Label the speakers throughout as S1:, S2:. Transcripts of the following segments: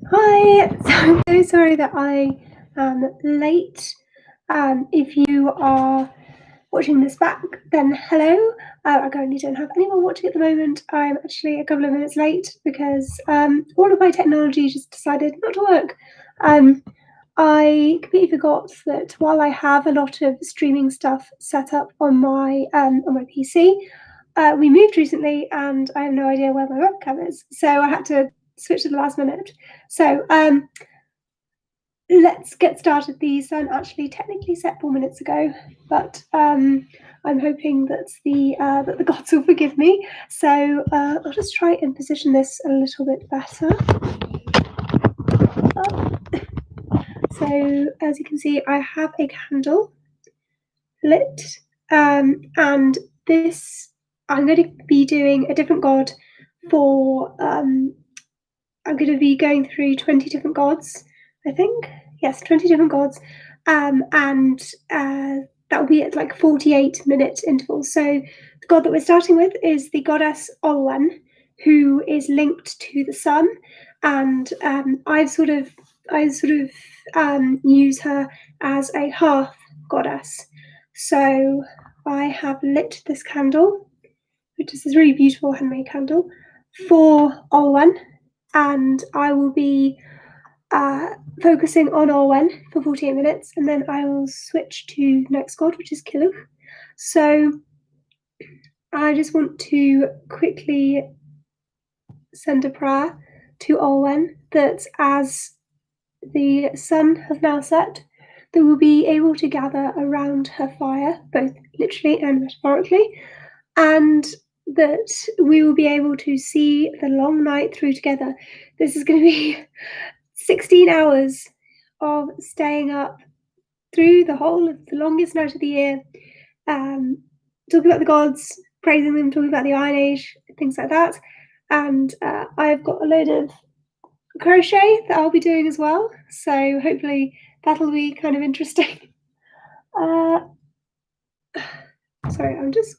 S1: Hi, so I'm so sorry that I am late. If you are watching this back, then hello. I currently don't have anyone watching at the moment. I'm actually a couple of minutes late because all of my technology just decided not to work. I completely forgot that while I have a lot of streaming stuff set up on my PC, we moved recently and I have no idea where my webcam is, so I had to switch at the last minute. So let's get started. The sun actually technically set 4 minutes ago, but I'm hoping that the gods will forgive me. So I'll just try and position this a little bit better. So as you can see, I have a candle lit, and this I'm going to be doing a different god for. I'm going to be going through 20 different gods, I think. Yes, 20 different gods, and that will be at like 48-minute intervals. So the god that we're starting with is the goddess Olwen, who is linked to the sun, and I sort of use her as a hearth goddess. So I have lit this candle, which is this really beautiful handmade candle, for Olwen, and I will be focusing on Olwen for 48 minutes, and then I will switch to the next god, which is Kiluf. So I just want to quickly send a prayer to Olwen that as the sun has now set, that we'll be able to gather around her fire, both literally and metaphorically, and that we will be able to see the long night through together. This is going to be 16 hours of staying up through the whole of the longest night of the year, talking about the gods, praising them, talking about the Iron Age, things like that. And I've got a load of crochet that I'll be doing as well, so hopefully that'll be kind of interesting. Sorry, I'm just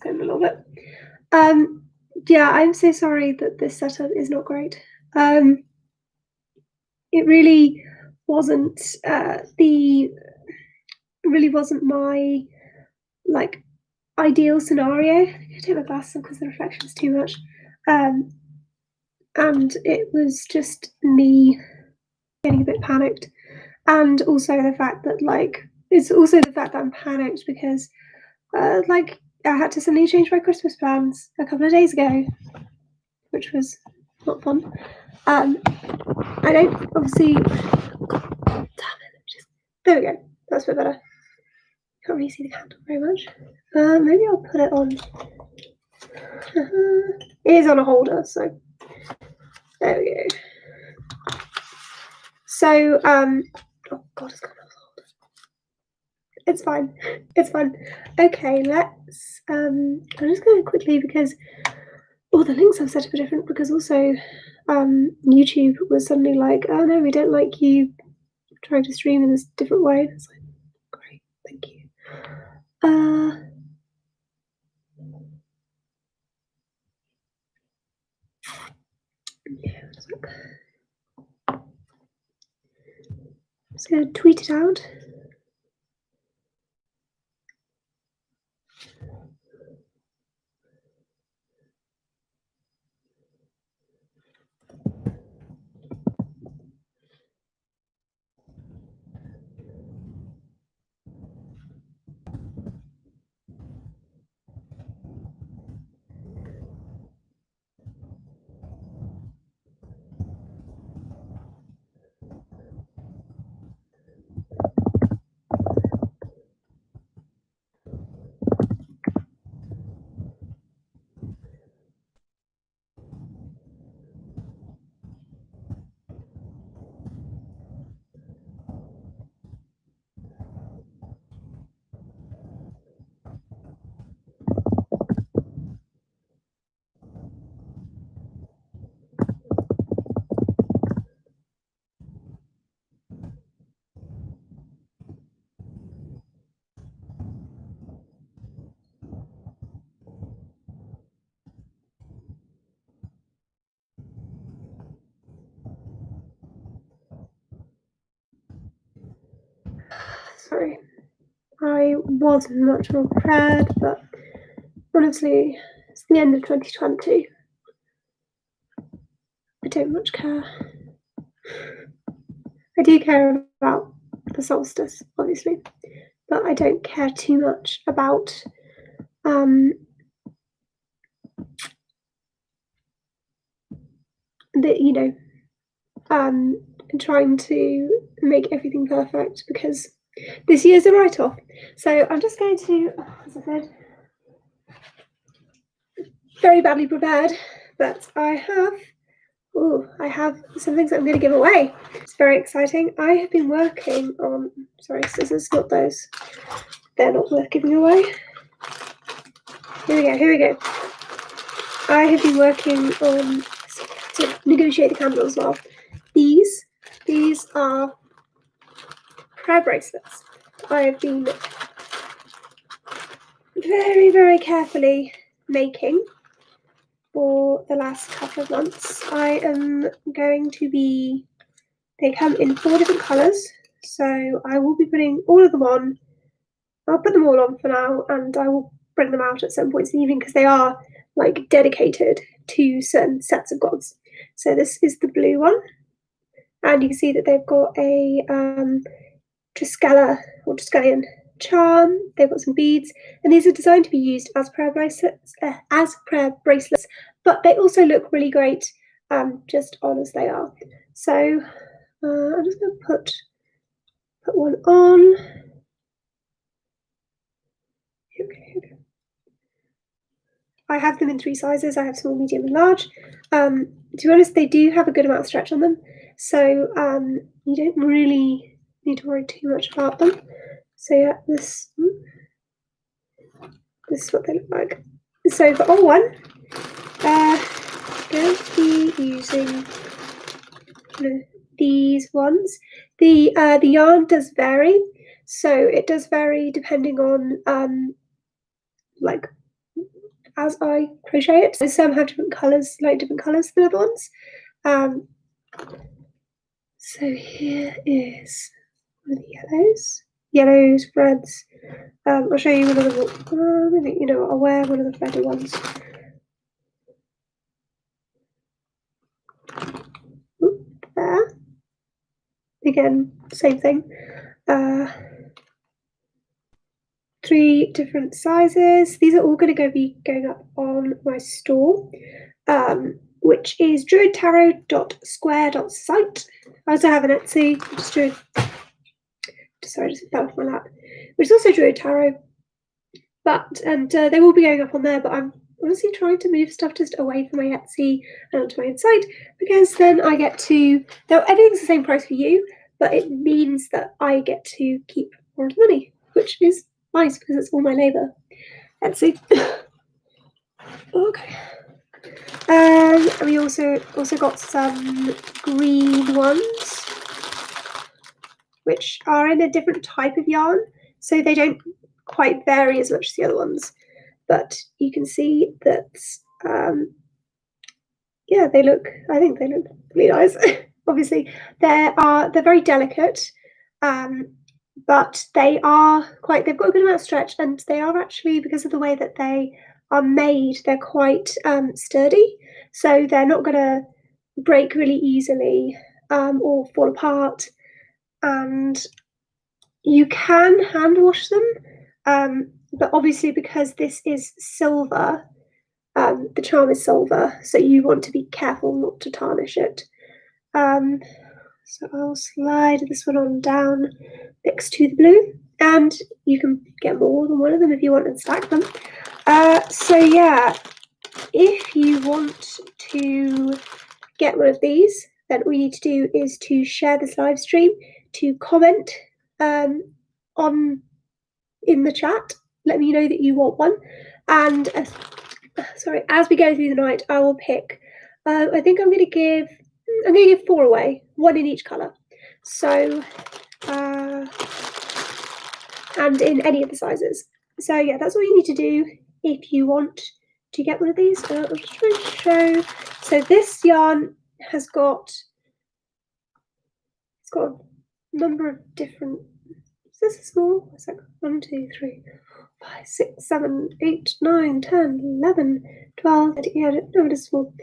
S1: going a little bit. Yeah, I'm so sorry that this setup is not great. It really wasn't my like ideal scenario. I think I take my glasses off because the reflection is too much. And it was just me getting a bit panicked, and also the fact that I'm panicked because I had to suddenly change my Christmas plans a couple of days ago, which was not fun. I don't obviously. God, damn it! There we go. That's a bit better. Can't really see the candle very much. Maybe I'll put it on. It is on a holder, so there we go. So, oh god, it's gone off the holder. It's fine. It's fine. Okay, let's. I'm just going to quickly because all the links I've set up are different because also YouTube was suddenly like, oh no, we don't like you trying to stream in this different way. It's like, great, thank you. I'm just going to tweet it out. sorry, I was much more prepared, but honestly, it's the end of 2020. I don't much care. I do care about the solstice, obviously, but I don't care too much about trying to make everything perfect, because this year's a write-off. So I'm just going to, as I said, very badly prepared, but I have some things that I'm going to give away. It's very exciting. I have been working on, sorry, scissors, not those. They're not worth giving away. Here we go. I have been working on to negotiate the candle as well. These are prayer bracelets. I have been very, very carefully making for the last couple of months. I am going to be, they come in 4 different colours, so I will be putting all of them on. I'll put them all on for now, and I will bring them out at some point in the evening, because they are like dedicated to certain sets of gods. So this is the blue one, and you can see that they've got a Triskela or Triskelion charm. They've got some beads, and these are designed to be used as prayer bracelets, but they also look really great just on as they are. So I'm just going to put one on. Here we go. I have them in 3 sizes. I have small, medium, and large. To be honest, they do have a good amount of stretch on them, so you don't really need to worry too much about them. So yeah, this is what they look like. So for all one, I'm going to be using these ones. The yarn does vary, so it does vary depending on like as I crochet it. So some have different colours, like different colours than other ones. So here is one of the yellows, reds. I'll show you one of the, maybe, I'll wear one of the redder ones. There. Again, same thing. 3 different sizes. These are all going to be going up on my store, which is druidtarot.square.site. I also have an Etsy, which is Druid. Sorry, I just fell off my lap. Which is also Druid Tarot, and they will be going up on there. But I'm honestly trying to move stuff just away from my Etsy and onto my own site, because then I get to. Though everything's the same price for you, but it means that I get to keep more of the money, which is nice because it's all my labour. Etsy. Okay. And we also got some green ones, which are in a different type of yarn, so they don't quite vary as much as the other ones. But you can see that, yeah, I think they look really nice. Obviously, they're very delicate, but they've got a good amount of stretch, and they are actually, because of the way that they are made, they're quite sturdy, so they're not going to break really easily or fall apart. And you can hand wash them, but obviously because this is silver, the charm is silver, so you want to be careful not to tarnish it. So I'll slide this one on down next to the blue, and you can get more than one of them if you want and stack them. So yeah, if you want to get one of these, then all you need to do is to share this live stream, to comment in the chat, let me know that you want one, and as we go through the night, I will pick. I think I'm going to give 4 away, 1 in each colour. So, and in any of the sizes. So yeah, that's all you need to do if you want to get one of these. I'll just try to show. So this yarn has got, it's got a number of different. this is small. It's like 1, 2, 3, 5, 6, 7, 8, 9, 10, 11, 12, 13, yeah, no, it is small.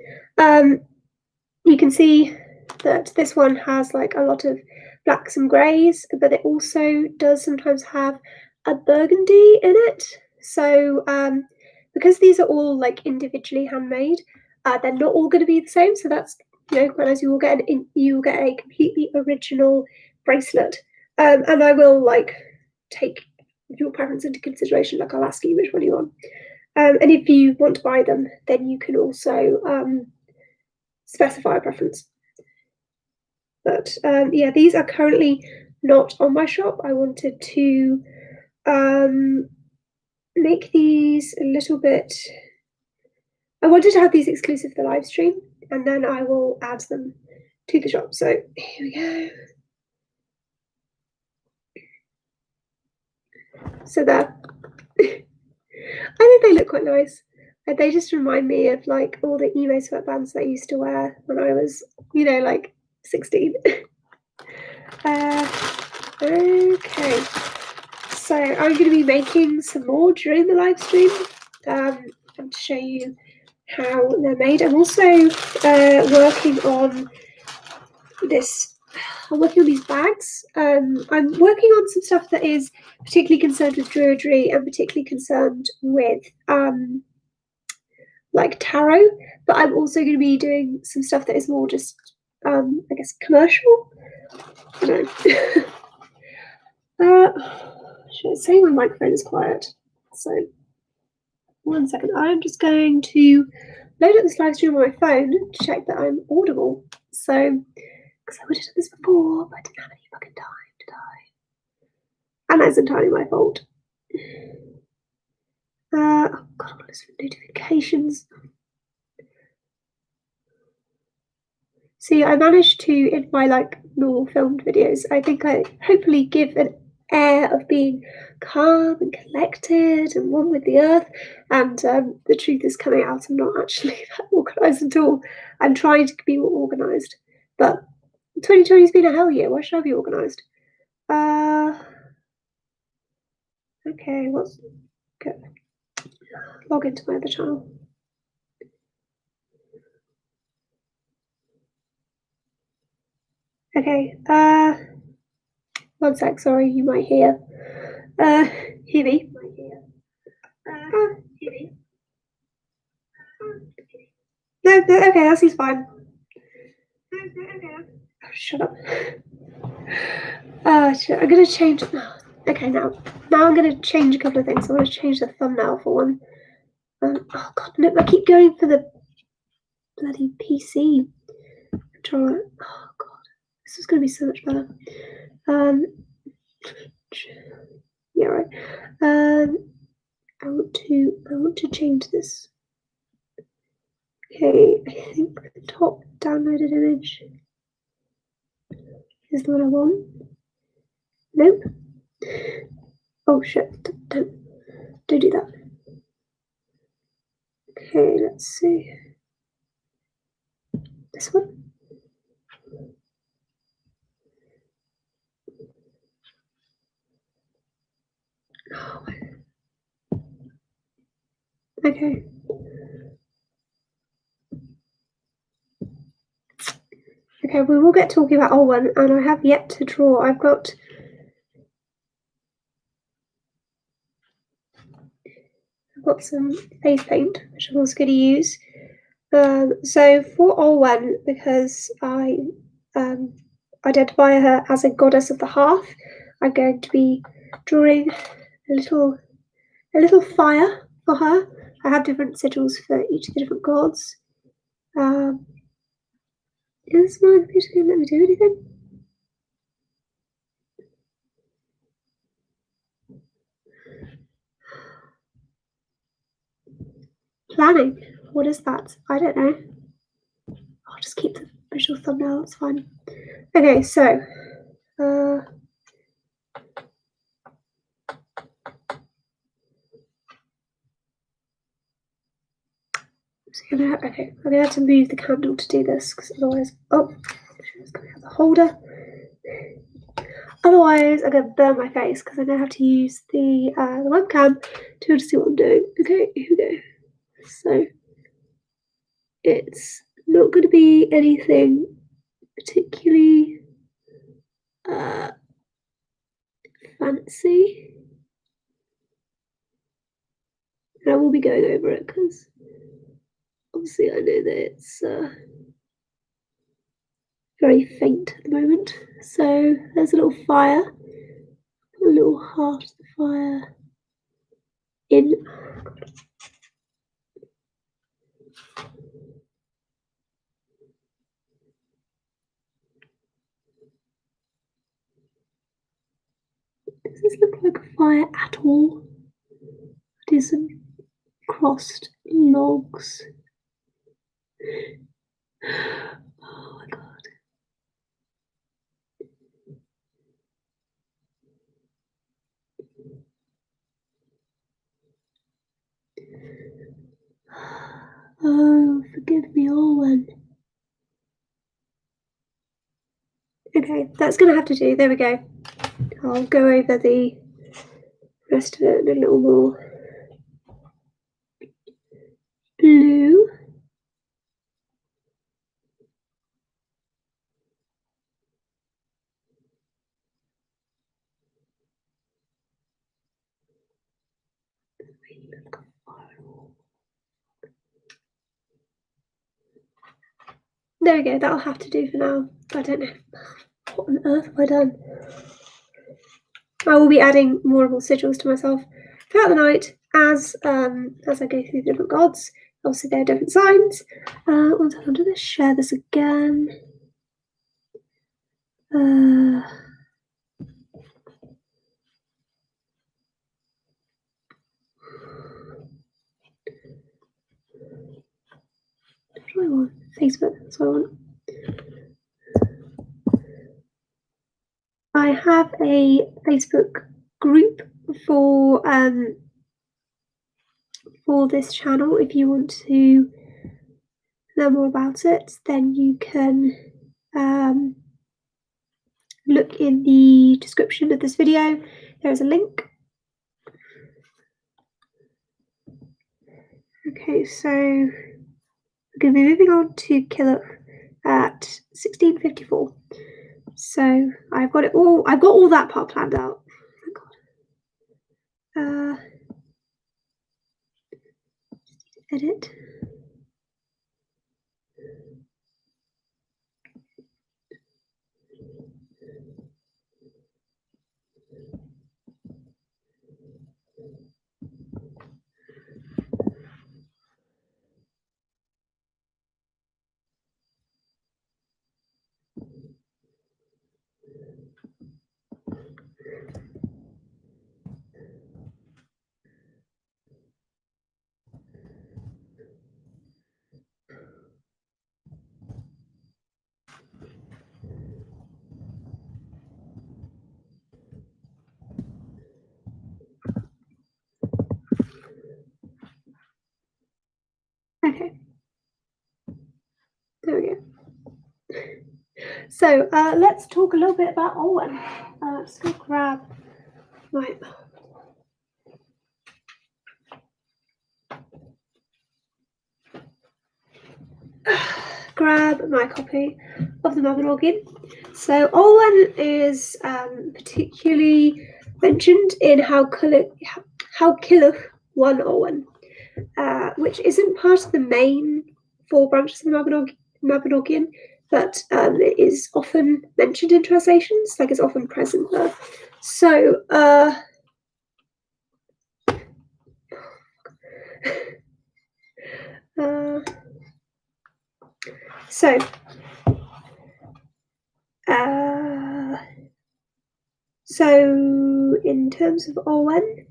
S1: You can see that this one has like a lot of blacks and greys, but it also does sometimes have a burgundy in it. So because these are all like individually handmade, they're not all going to be the same. So that's, you know, quite nice. You will get a completely original bracelet, and I will like take your preference into consideration. Like I'll ask you which one you want, and if you want to buy them, then you can also specify a preference. But yeah, these are currently not on my shop. I wanted to make these a little bit. I wanted to have these exclusive for the live stream, and then I will add them to the shop. So here we go. So there. I think they look quite nice. They just remind me of like all the emo sweatbands that I used to wear when I was, you know, like 16. Okay, so I'm going to be making some more during the live stream and to show you how they're made. I'm also working on this. I'm working on these bags. I'm working on some stuff that is particularly concerned with druidry and particularly concerned with like tarot, but I'm also going to be doing some stuff that is more just I guess commercial. I don't know. Should I say my microphone is quiet? So 1 second. I'm just going to load up this live stream on my phone to check that I'm audible. So, because I would have done this before, but I didn't have any fucking time, did I? And that's entirely my fault. Oh god, all those notifications. See, I managed to, in my like normal filmed videos, I think I hopefully give an air of being calm and collected and one with the earth, and the truth is coming out. I'm not actually that organised at all. I'm trying to be more organised, but 2020 has been a hell year. Why should I be organised? Okay, what's good? Log into my other channel. Okay, 1 sec, sorry, you might hear. Hear me. No, okay, that seems fine. Oh, shut up. Shit, I'm gonna change. Okay, now I'm gonna change a couple of things. I'm gonna change the thumbnail for one. Oh god, no, I keep going for the bloody PC controller. Oh god, this is gonna be so much better. Yeah, right. I want to change this. Okay, I think the top downloaded image is the one I want. Nope. Oh shit! Don't do that. Okay, let's see. This one. Oh. Okay. Okay, we will get talking about one, and I have yet to draw. I've got some face paint, which I'm also going to use. So for one, because I identify her as a goddess of the hearth, I'm going to be drawing a little fire for her. I have different sigils for each of the different gods. Is my computer going to let me do anything? Planning. What is that? I don't know. I'll just keep the visual thumbnail. It's fine. Okay, so I'm gonna have to move the candle to do this because otherwise, oh, it's gonna have the holder. Otherwise, I'm going to burn my face because I now have to use the webcam to see what I'm doing. Okay, here we go. So it's not going to be anything particularly fancy. And I will be going over it because obviously I know that it's very faint at the moment. So there's a little fire, a little heart of the fire in. Does this look like a fire at all? It is some crossed logs. Oh my god. Oh, forgive me, Owen. Okay, that's going to have to do. There we go. I'll go over the rest of it in a little more blue. There we go, that'll have to do for now. I don't know. What on earth have I done? I will be adding more and more sigils to myself throughout the night as I go through the different gods. Obviously, there are different signs. One second, I'm going to share this again. What do I want? Facebook, that's what I want. I have a Facebook group for this channel. If you want to learn more about it, then you can look in the description of this video. There is a link. Okay, so we're going to be moving on to Killup at 1654. So I've got it all. I've got all that part planned out. Oh God. Edit. Okay. There we go. So let's talk a little bit about Olwen. Let's go grab my copy of the Mabinogion. So Olwen is particularly mentioned in how Killuch won Olwen, which isn't part of the main 4 branches of the Mabinogion, but it is often mentioned in translations, like it's often present there. So so in terms of Olwen,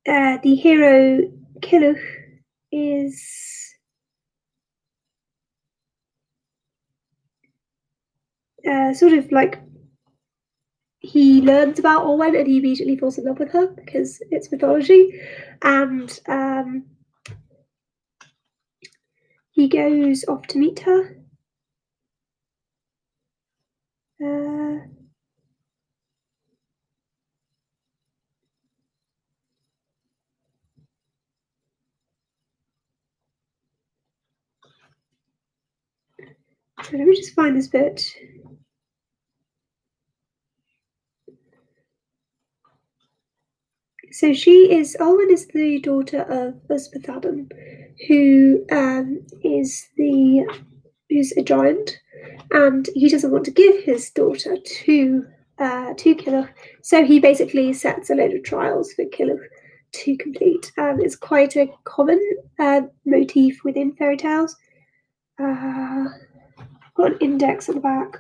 S1: the hero Killuch is sort of like, he learns about Olwen and he immediately falls in love with her because it's mythology, and he goes off to meet her. let me just find this bit. So Olwen is the daughter of Usbethadden, who's a giant, and he doesn't want to give his daughter to Killuch, so he basically sets a load of trials for Killuch to complete. It's quite a common motif within fairy tales. I've got an index at the back.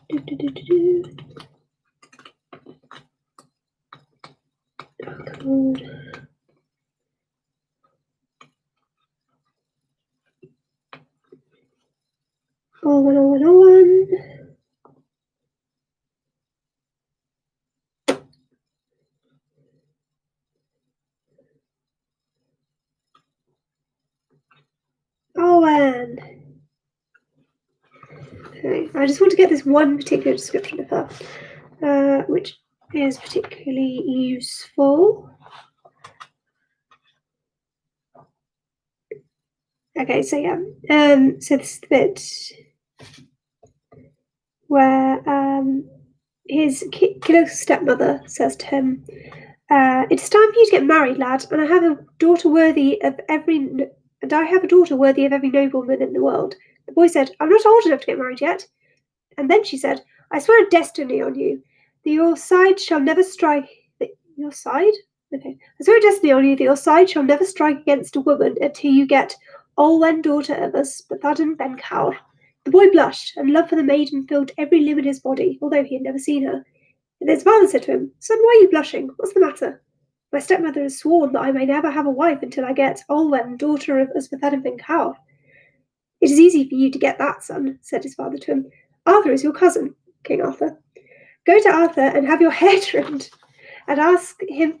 S1: Oh, come on. All one. Owen. Okay, I just want to get this one particular description of her, which is particularly useful. Okay, so yeah, so this is the bit where his Killuch's stepmother says to him, "It's time for you to get married, lad, and I have a daughter worthy of every nobleman in the world." The boy said, "I'm not old enough to get married yet." And then she said, "I swear a destiny on you, that your side shall never strike." Your side? Okay. "I swear a destiny on you, that your side shall never strike against a woman until you get Olwen, daughter of Usbethadden ben Cawr." The boy blushed, and love for the maiden filled every limb in his body, although he had never seen her. And his father said to him, "Son, why are you blushing? What's the matter?" "My stepmother has sworn that I may never have a wife until I get Olwen, daughter of Usbethadden ben Cawr." "It is easy for you to get that, son," said his father to him. "Arthur is your cousin, King Arthur. Go to Arthur and have your hair trimmed, and ask him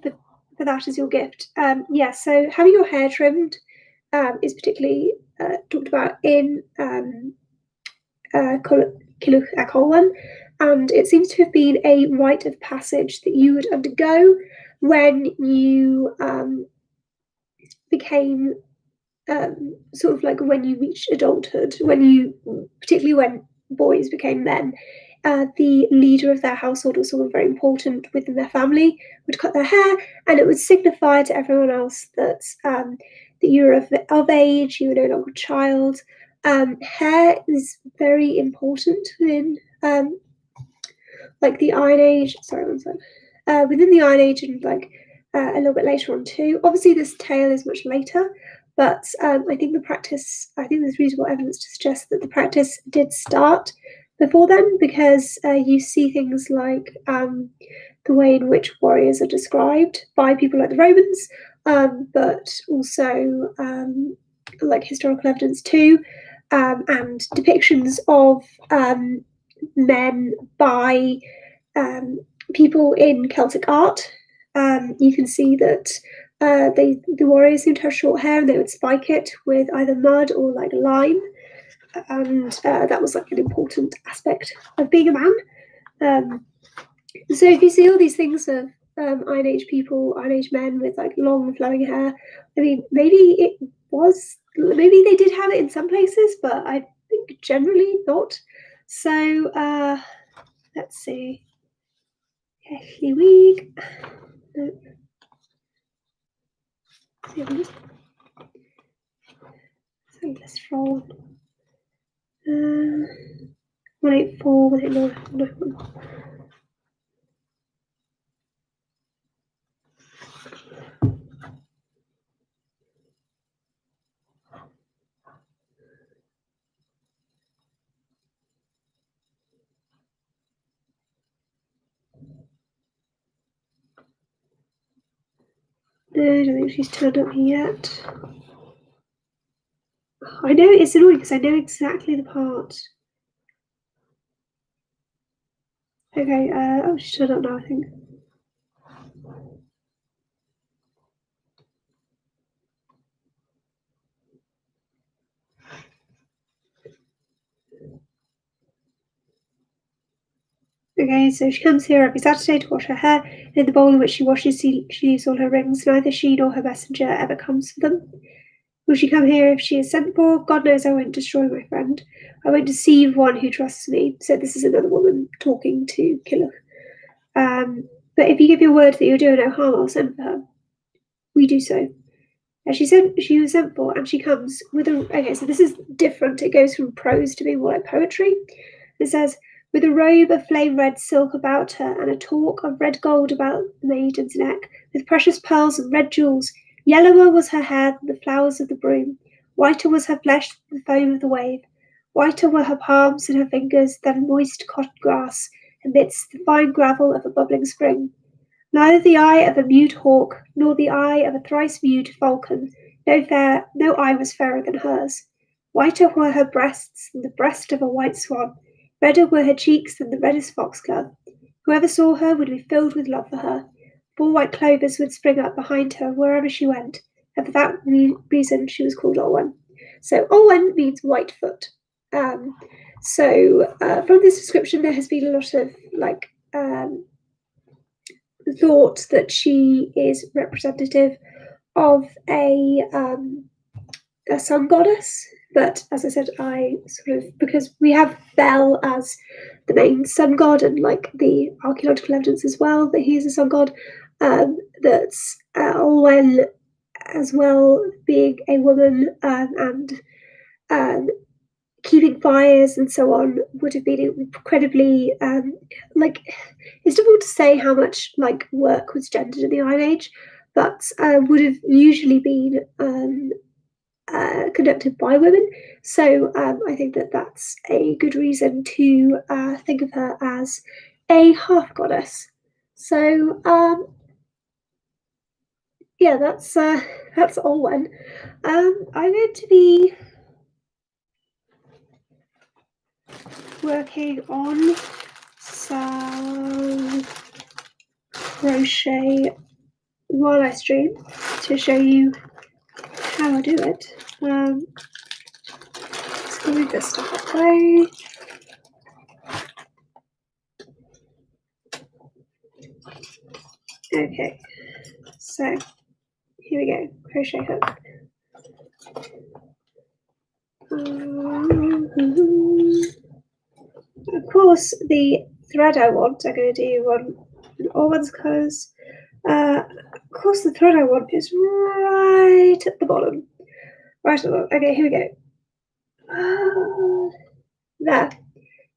S1: for that as your gift." So having your hair trimmed is particularly talked about in Killuch ac Olwen, and it seems to have been a rite of passage that you would undergo when you became sort of like when you reached adulthood, particularly when boys became men. The leader of their household, or someone very important within their family, would cut their hair, and it would signify to everyone else that you were of age, you were no longer a child. Hair is very important within the Iron Age. Sorry, one second. Within the Iron Age, and a little bit later on too. Obviously, this tale is much later, but I think there's reasonable evidence to suggest that the practice did start before then, because you see things like the way in which warriors are described by people like the Romans, but also historical evidence too, and depictions of men by people in Celtic art. You can see that the warriors seem to have short hair, and they would spike it with either mud or lime, and that was an important aspect of being a man. So if you see all these things of Iron Age men with long flowing hair, I mean, maybe they did have it in some places, but I think generally not. So let's see. Here we go. Let's roll 184, 189, 191. No, I don't think she's turned up yet. I know it's annoying because I know exactly the part. Okay, she's turned up now, I think. Okay, so she comes here every Saturday to wash her hair. In the bowl in which she washes, she leaves all her rings. Neither she nor her messenger ever comes for them. Will she come here if she is sent for? God knows I won't destroy my friend. I won't deceive one who trusts me. So this is another woman talking to Killuch. But if you give your word that you'll do no harm, I'll send for her. We do so. And she was sent for, and she comes with a. Okay, so this is different. It goes from prose to being more like poetry. It says, with a robe of flame red silk about her, and a torque of red gold about the maiden's neck, with precious pearls and red jewels. Yellower was her hair than the flowers of the broom. Whiter was her flesh than the foam of the wave. Whiter were her palms and her fingers than moist cotton grass amidst the fine gravel of a bubbling spring. Neither the eye of a mute hawk, nor the eye of a thrice mute falcon, no eye was fairer than hers. Whiter were her breasts than the breast of a white swan. Redder were her cheeks than the reddest foxglove. Whoever saw her would be filled with love for her. 4 white clovers would spring up behind her wherever she went, and for that reason she was called Olwen. So Olwen means whitefoot. From this description, there has been a lot of thought that she is representative of a sun goddess. But as I said, because we have Bel as the main sun god, and like the archaeological evidence as well that he is a sun god, that's Olwen as well being a woman and keeping fires and so on would have been incredibly it's difficult to say how much work was gendered in the Iron Age, but would have usually been conducted by women. So I think that that's a good reason to think of her as a half goddess. So yeah, that's Olwen. I'm going to be working on some crochet while I stream to show you how I do it. Let's move this stuff away. Okay, so here we go, crochet hook. Of course, the thread I'm going to do on all one's colours. Of course, the thread I want is right at the bottom. Right at the bottom. Okay, here we go. There.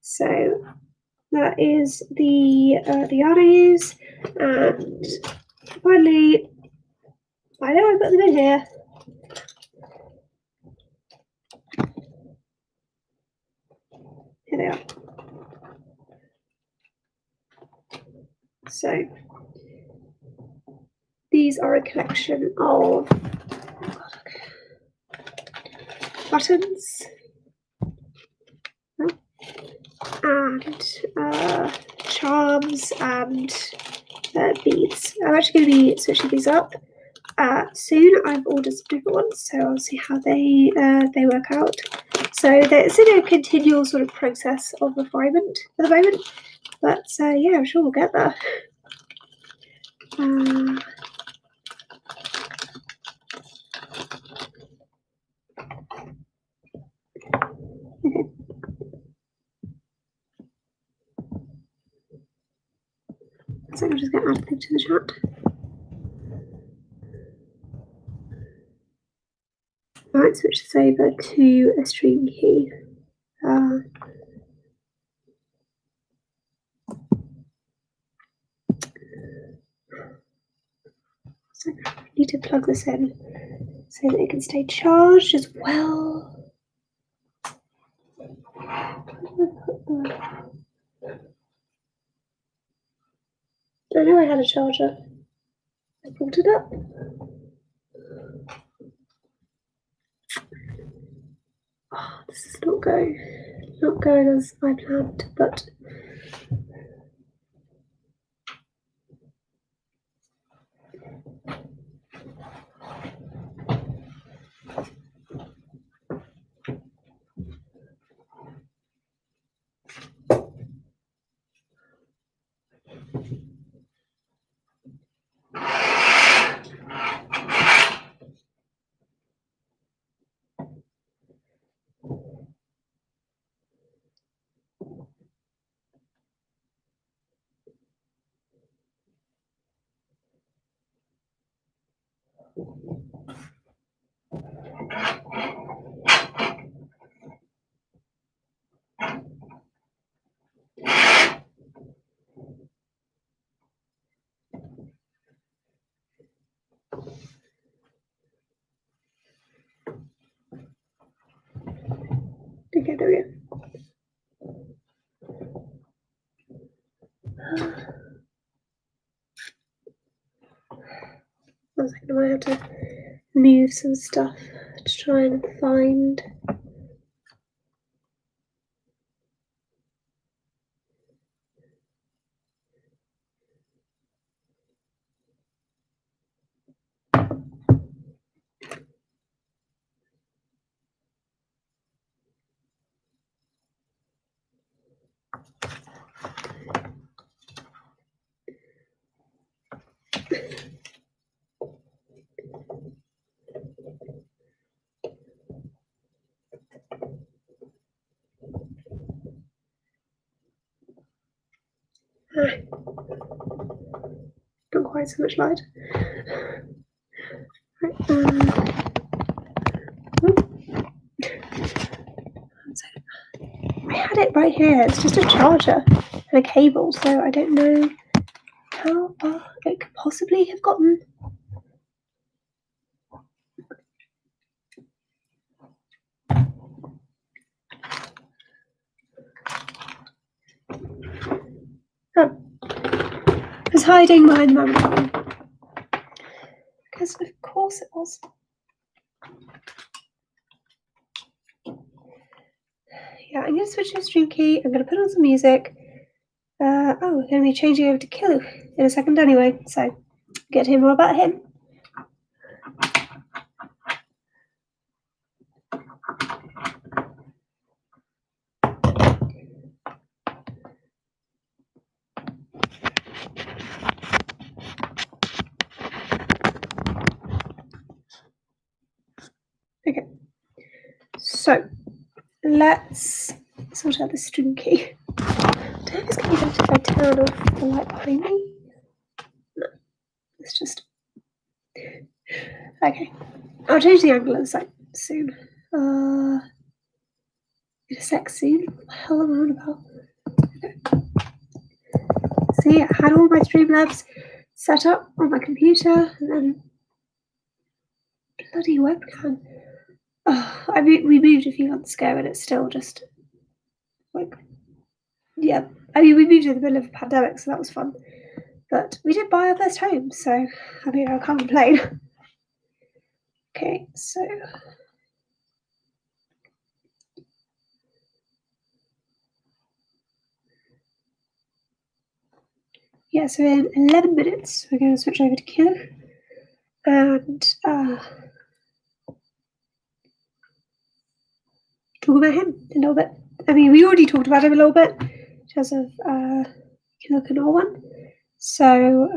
S1: So that is the yarn I use, and finally, I know I put them in here. Here they are. So these are a collection of buttons and charms and beads. I'm actually going to be switching these up soon. I've ordered some different ones, so I'll see how they work out. So it's in a continual sort of process of refinement at the moment, but yeah, I'm sure we'll get there. Okay. So I'm just going to add a picture to the chat. I might switch this over to a stream key. So I need to plug this in so that it can stay charged as well. I know I had a charger. I brought it up. Oh, this is not going as I planned, but Okay, there we go. One second, I might have to move some stuff to try and find. Not quite so much light. Right, I had it right here. It's just a charger and a cable, so I don't know how far it could possibly have gotten. Oh, it was hiding behind the microphone. Because of course it was. Yeah, I'm going to switch to stream key. I'm going to put on some music. We're going to be changing over to Killu in a second anyway, so get to hear more about him. Okay, so let's sort out the stream key. I don't know if it's going to be better if I turn off the light behind me. No, it's just... Okay, I'll change the angle of the site soon. In a sec soon. What the hell am I on about? Okay. See, I had all my Streamlabs set up on my computer, and then bloody webcam. Oh, we moved a few months ago, and it's still just like, yeah. I mean, we moved in the middle of a pandemic, so that was fun. But we did buy our first home, so I mean, I can't complain. Okay, so yeah, so in 11 minutes, we're going to switch over to Killer and talk about him a little bit. I mean, we already talked about him a little bit in terms of Killer One. So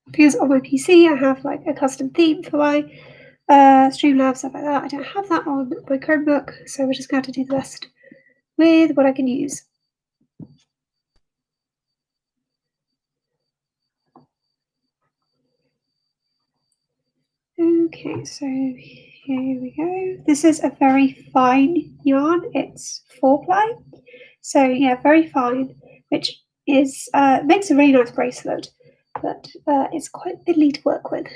S1: because on my PC I have like a custom theme for my Streamlabs, stuff like that. I don't have that on my Chromebook, so we're just going to have to do the best with what I can use. Okay, so here we go. This is a very fine yarn. It's 4-ply, so yeah, very fine, which is makes a really nice bracelet, but it's quite fiddly to work with.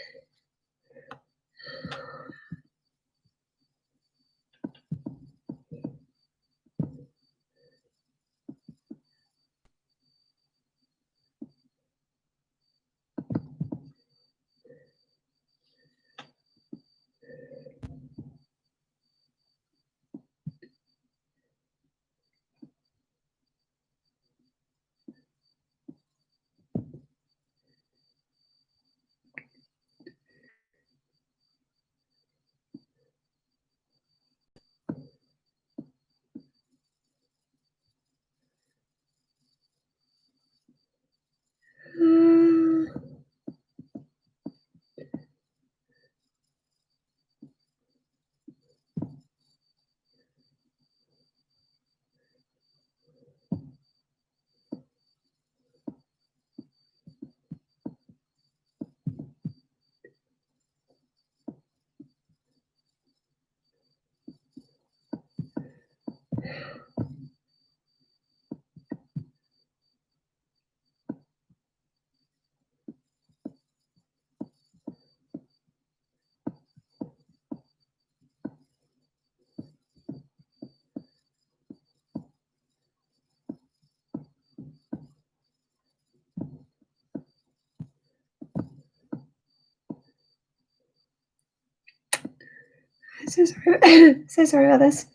S1: So sorry. So sorry about this.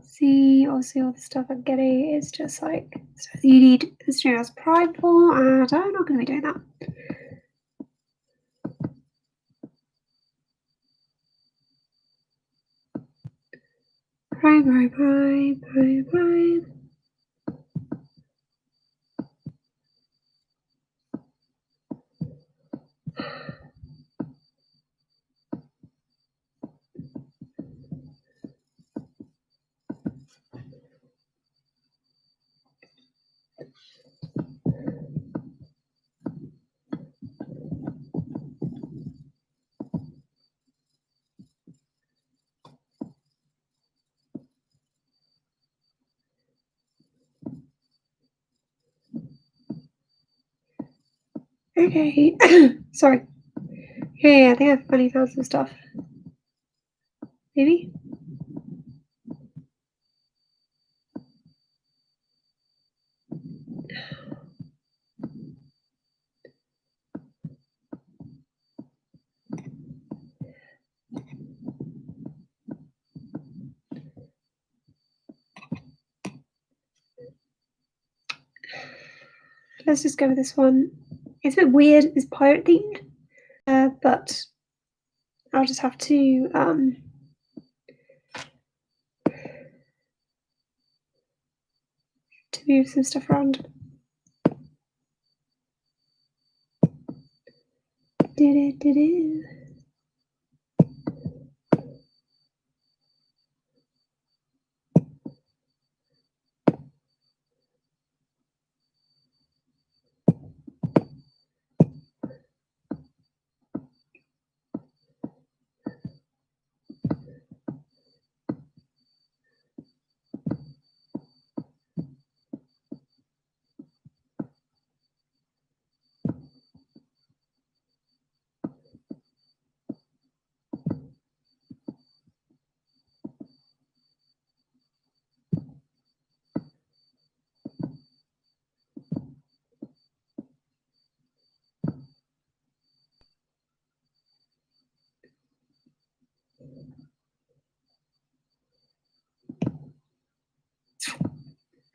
S1: See, obviously all the stuff I'm getting is just like stuff you need the Streamhouse Prime for, and I'm not going to be doing that. Prime. Okay, sorry. Yeah, I think I've finally found some stuff. Maybe? Let's just go with this one. It's a bit weird, it's pirate themed, but I'll just have to move some stuff around.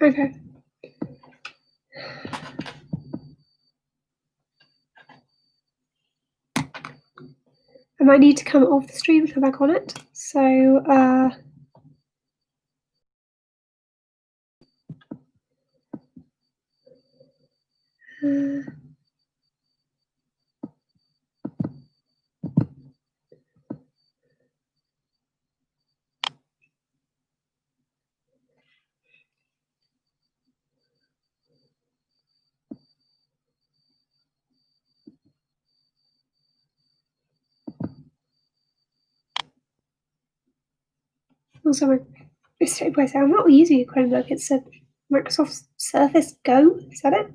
S1: Okay. I might need to come off the stream and come back on it. So, also, I'm not using a Chromebook, it's a Microsoft Surface Go, is that it?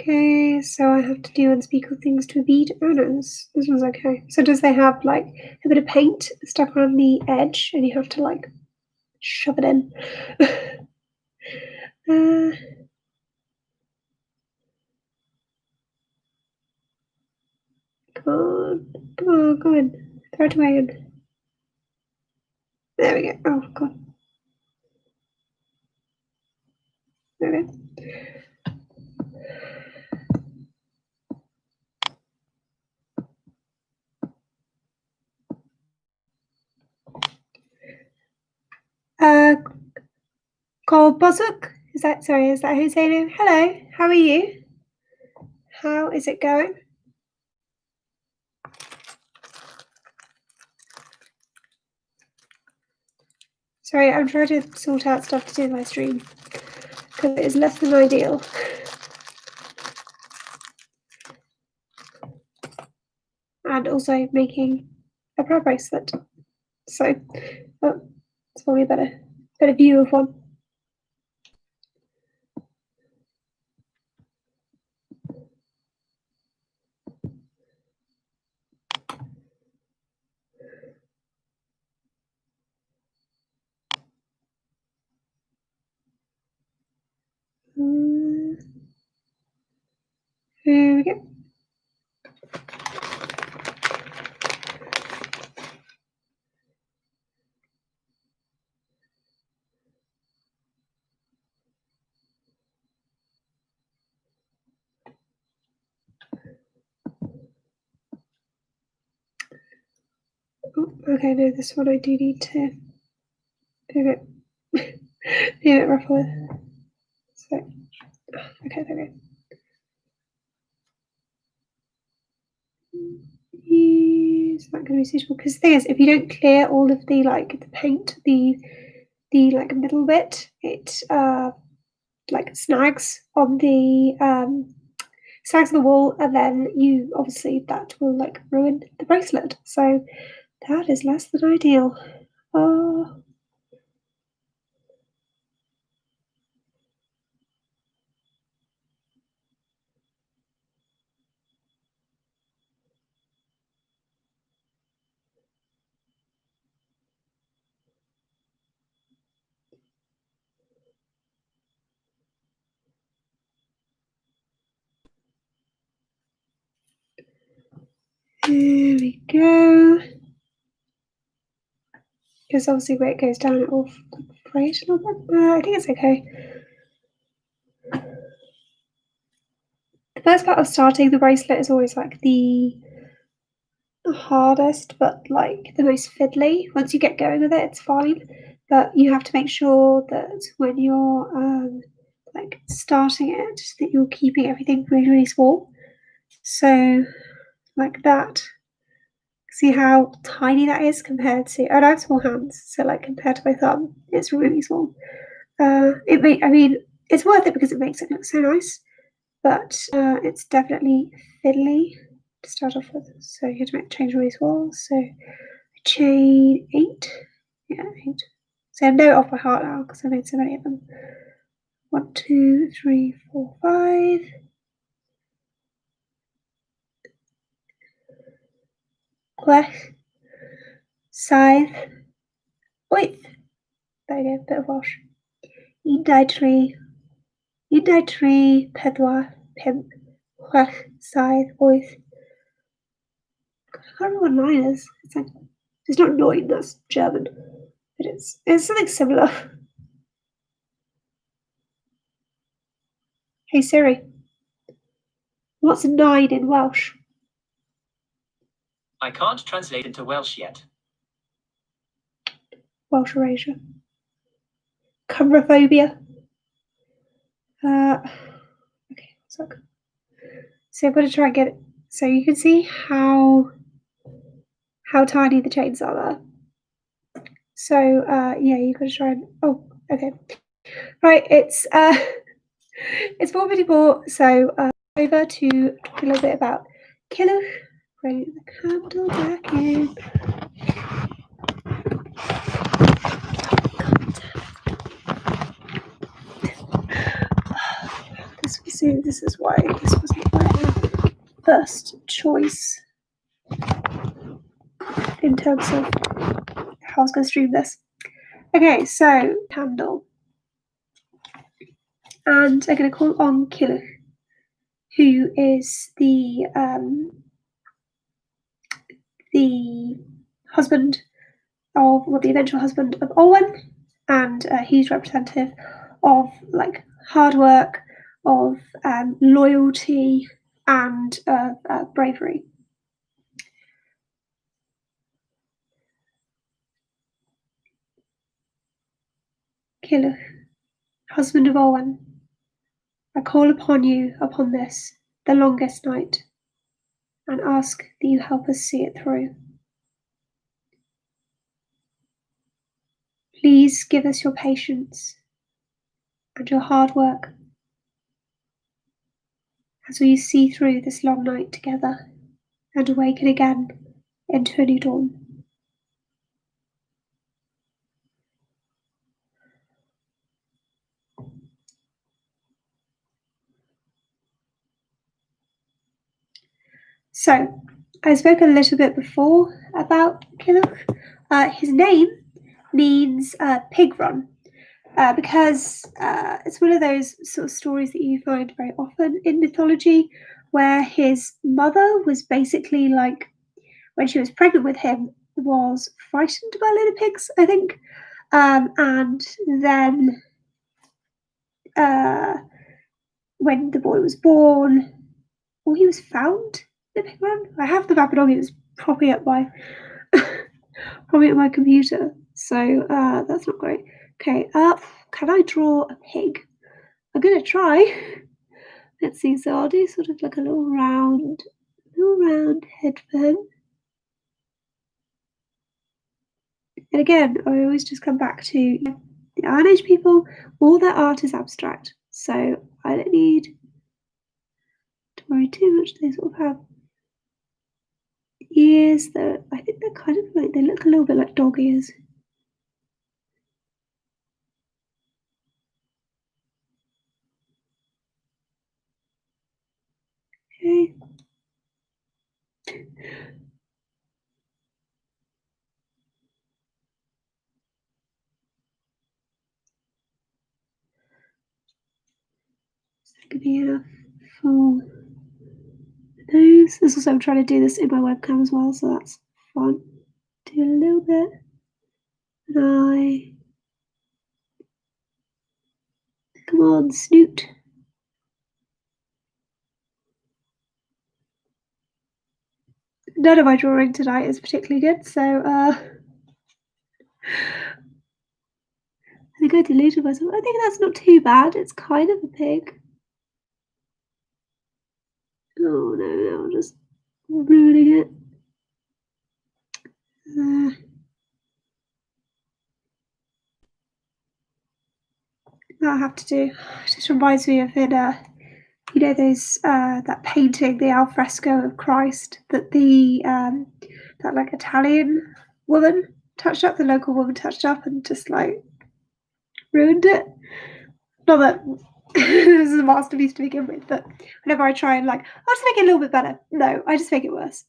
S1: Okay, so I have to do unspeak all things to beat. Oh no, this one's okay. So does they have like a bit of paint stuck around the edge and you have to like shove it in? Come on, go in. Throw it away in. There we go. Oh god. There we go. Cole Bosuk? Is that how you say it? Hello, how are you? How is it going? Sorry, I'm trying to sort out stuff to do in my stream because it is less than ideal. And also making a prayer bracelet. So it's probably a better view of one. Oh, okay, no, this one I do need to be a bit rough with. So, okay, there we go. Is that going to be suitable? Because the thing is, if you don't clear all of the paint, the middle bit, it snags on the wall, and then you obviously that will ruin the bracelet. So that is less than ideal. There we go. Because obviously where it goes down, it will fray a little bit. I think it's okay. The first part of starting the bracelet is always the hardest, but the most fiddly. Once you get going with it, it's fine. But you have to make sure that when you're starting it, that you're keeping everything really, really small. So like that. See how tiny that is compared to, and I have small hands, so compared to my thumb, it's really small. It's worth it because it makes it look so nice, but it's definitely fiddly to start off with. So you have to change all these walls. So chain 8, yeah, 8. So I know it off by heart now because I made so many of them. 1, 2, 3, 4, 5. Gwech, scythe, wyth. There you go, bit of Welsh. 1, 2, 3, 4, 5, chwech, scythe, wyth. I can't remember what 9 is. It's not 9, that's German. But it's something similar. Hey Siri, what's 9 in Welsh?
S2: I can't translate into Welsh yet.
S1: Welsh erasure. Cumrophobia. Okay, so I've got to try and get it. So you can see how tiny the chains are there. So yeah, you've got to try and okay. Right, it's 4:54. So over to talk a little bit about Killuch. Bring the candle back in. This is why this wasn't my first choice in terms of how I was going to stream this. Okay, so candle, and I'm going to call on Killuch, who is the husband of, well, the eventual husband of Olwen, and he's representative of hard work, of loyalty, and bravery. Killuch, husband of Olwen, I call upon you upon this, the longest night, and ask that you help us see it through. Please give us your patience and your hard work as we see through this long night together and awaken again into a new dawn. So, I spoke a little bit before about Killuch. His name means pig run, because it's one of those sort of stories that you find very often in mythology, where his mother was basically when she was pregnant with him, was frightened by little pigs, I think, and then when the boy was born, or he was found in the pig run. I have the Mabinogi, it was propping up my probably at my computer. So that's not great. Okay, can I draw a pig? I'm gonna try. Let's see, so I'll do sort of like a little round headphone. And again, I always just come back to the Iron Age people, all their art is abstract. So I don't need to worry too much. They sort of have ears that I think they're kind of like, they look a little bit like dog ears. Okay. So that could be enough for those. This also, I'm trying to do this in my webcam as well, so that's fun. Do a little bit. And come on, snoot. None of my drawing tonight is particularly good, so I think I deluded myself. I think that's not too bad. It's kind of a pig. Oh no, I'm just ruining it. That I have to do. It just reminds me of it. You know those that painting, the alfresco of Christ, that the that like Italian woman touched up, the local woman touched up, and just like ruined it. Not that this is a masterpiece to begin with, but whenever I try and like, I'll just make it a little bit better. No, I just make it worse.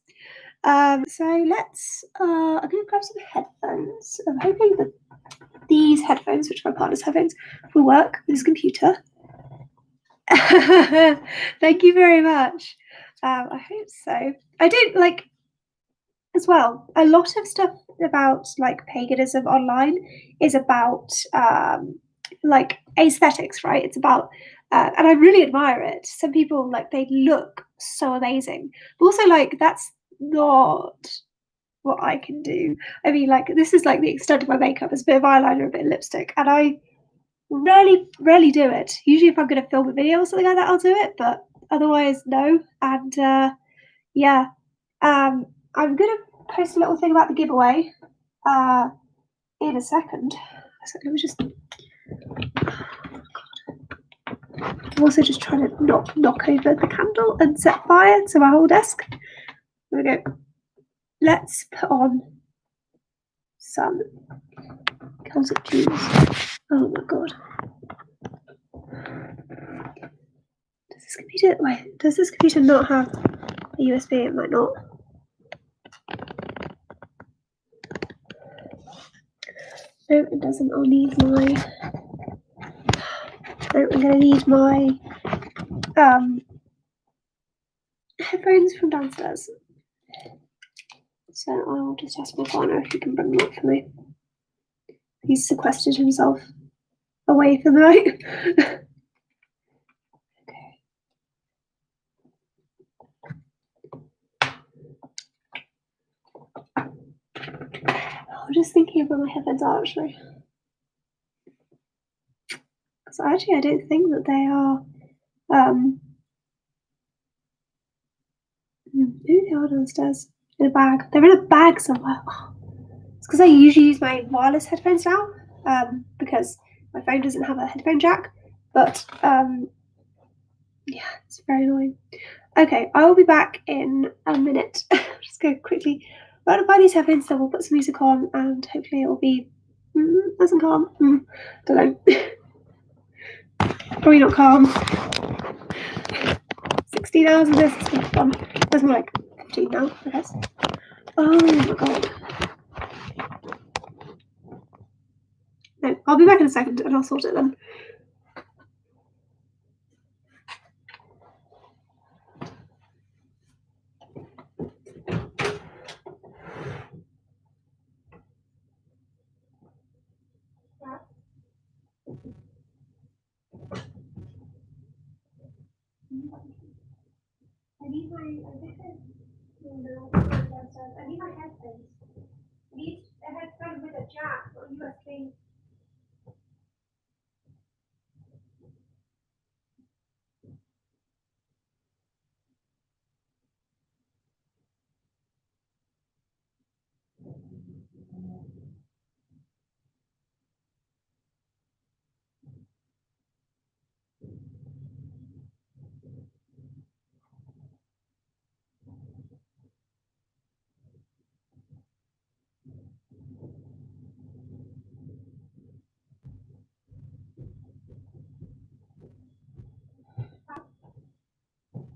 S1: So let's. I'm gonna grab some headphones. I'm hoping that these headphones, which are my partner's headphones, will work with his computer. Thank you very much. I hope so. I don't like as well. A lot of stuff about like paganism online is about like aesthetics, right? It's about and I really admire it. Some people like they look so amazing, but also like that's not what I can do. I mean, like this is like the extent of my makeup. It's a bit of eyeliner, a bit of lipstick, and I rarely do it. Usually, if I'm going to film a video or something like that, I'll do it, but otherwise, no. And yeah, I'm going to post a little thing about the giveaway in a second. So let me just. I'm also just trying to not knock over the candle and set fire to my whole desk. There we go. Let's put on some Celtic tunes. Oh my god. Does this computer not have a USB? It might not. No, it doesn't. I'll need my. No, I'm gonna need my headphones from downstairs. So I'll just ask my partner if he can bring them up for me. He's sequestered himself away for the night. Okay. I'm just thinking about my headphones are actually. Because actually I don't think that they are maybe they are downstairs in a bag. They're in a bag somewhere. Oh. It's because I usually use my wireless headphones now, because my phone doesn't have a headphone jack. But yeah, it's very annoying. Okay, I will be back in a minute. Just go quickly run and buy these headphones, then we'll put some music on, and hopefully it will be nice and calm. Don't know. Probably not calm. 16 hours of this is going to be fun. There's more like 15 now, I guess. Oh my god. No, I'll be back in a second and I'll sort it then. I need my headphones. I need USB.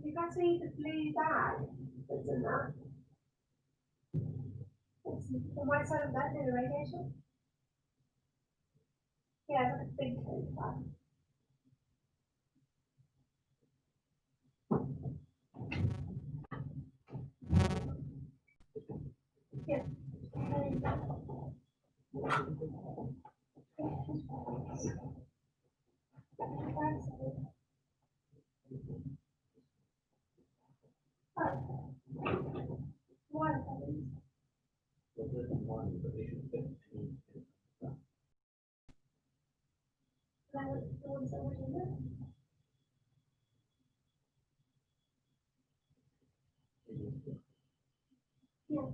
S1: You guys see the blue bag that's in that? It's on my side of the bed near the radiator. Yeah, it's like a big tote bag. Yeah. Why? Yeah.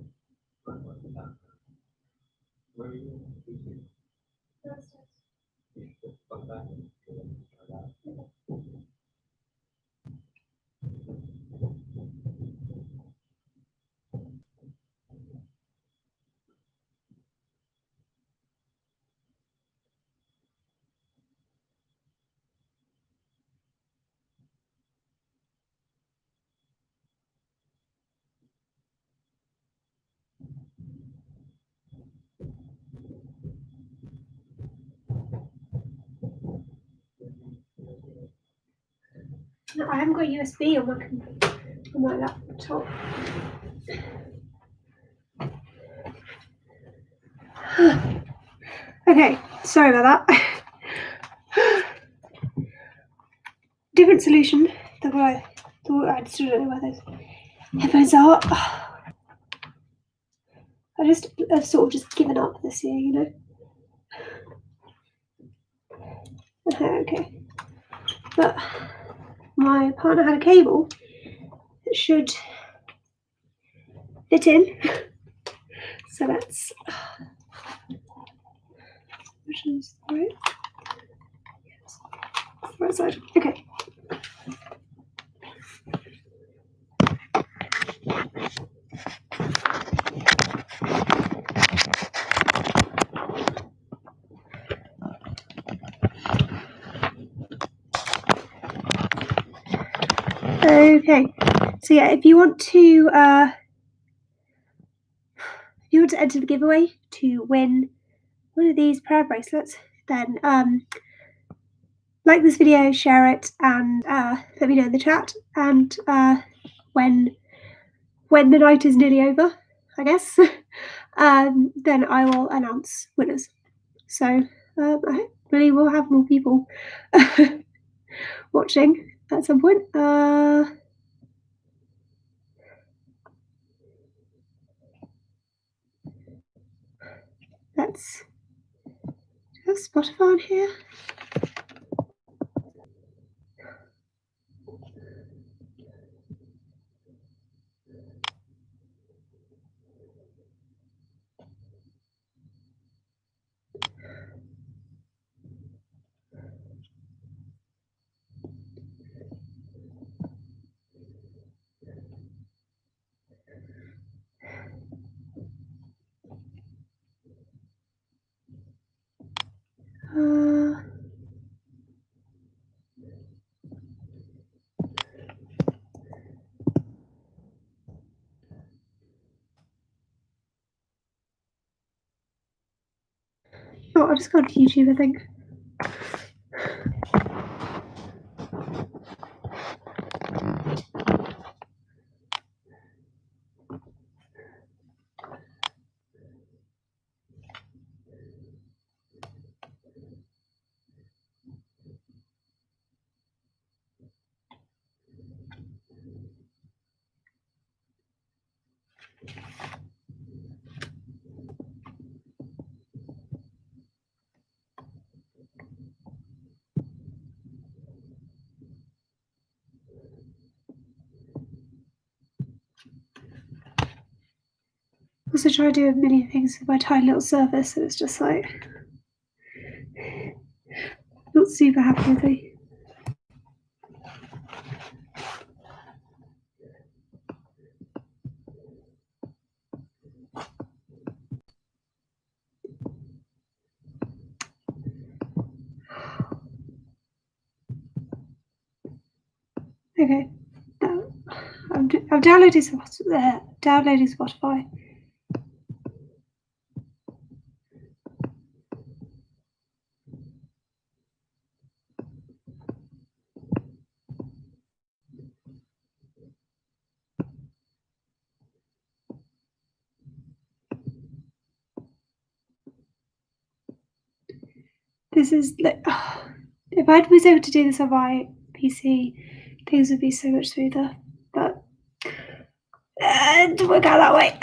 S1: No, I haven't got USB on my laptop. Okay, sorry about that. Different solution. I still don't know where those headphones are. I've sort of just given up this year, you know. Okay, but my partner had a cable that should fit in. So that's which is right. Yes. Right side. Okay. Okay. So yeah, if you want to enter the giveaway to win one of these prayer bracelets, then like this video, share it, and let me know in the chat. And when the night is nearly over, I guess, then I will announce winners. So I hopefully we'll have more people watching at some point. Let's have Spotify on here. Oh, I'll just go to YouTube, I think. also try to do a million things with my tiny little service, so it's just like not super happy with me. Okay, I'm downloading Spotify. This is like, if I was able to do this on my PC, things would be so much smoother. But it didn't work out that way.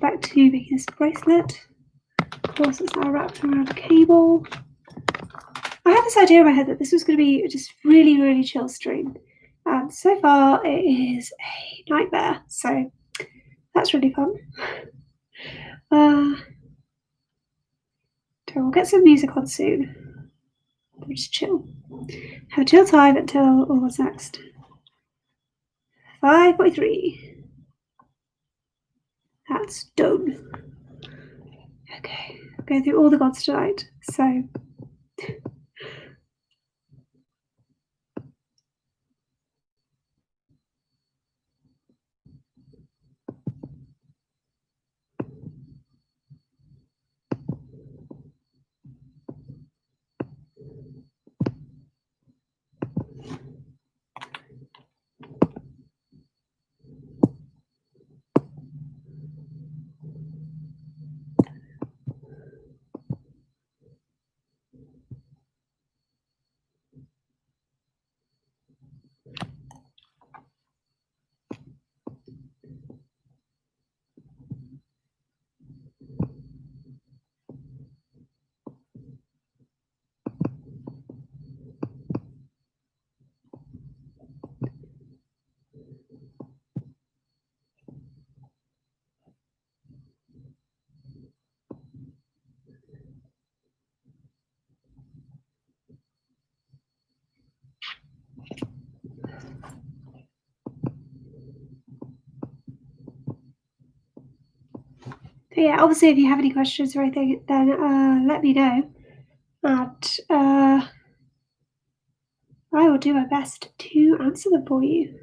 S1: Back to making this bracelet. Of course, it's now wrapped around a cable. I had this idea in my head that this was going to be just really, really chill stream. And so far, it is a nightmare. So that's really fun. We'll get some music on soon. We'll just chill. Have a chill time until what's next? 5:43. That's done. Okay, go through all the gods tonight. So yeah, obviously, if you have any questions or anything, then let me know, and I will do my best to answer them for you.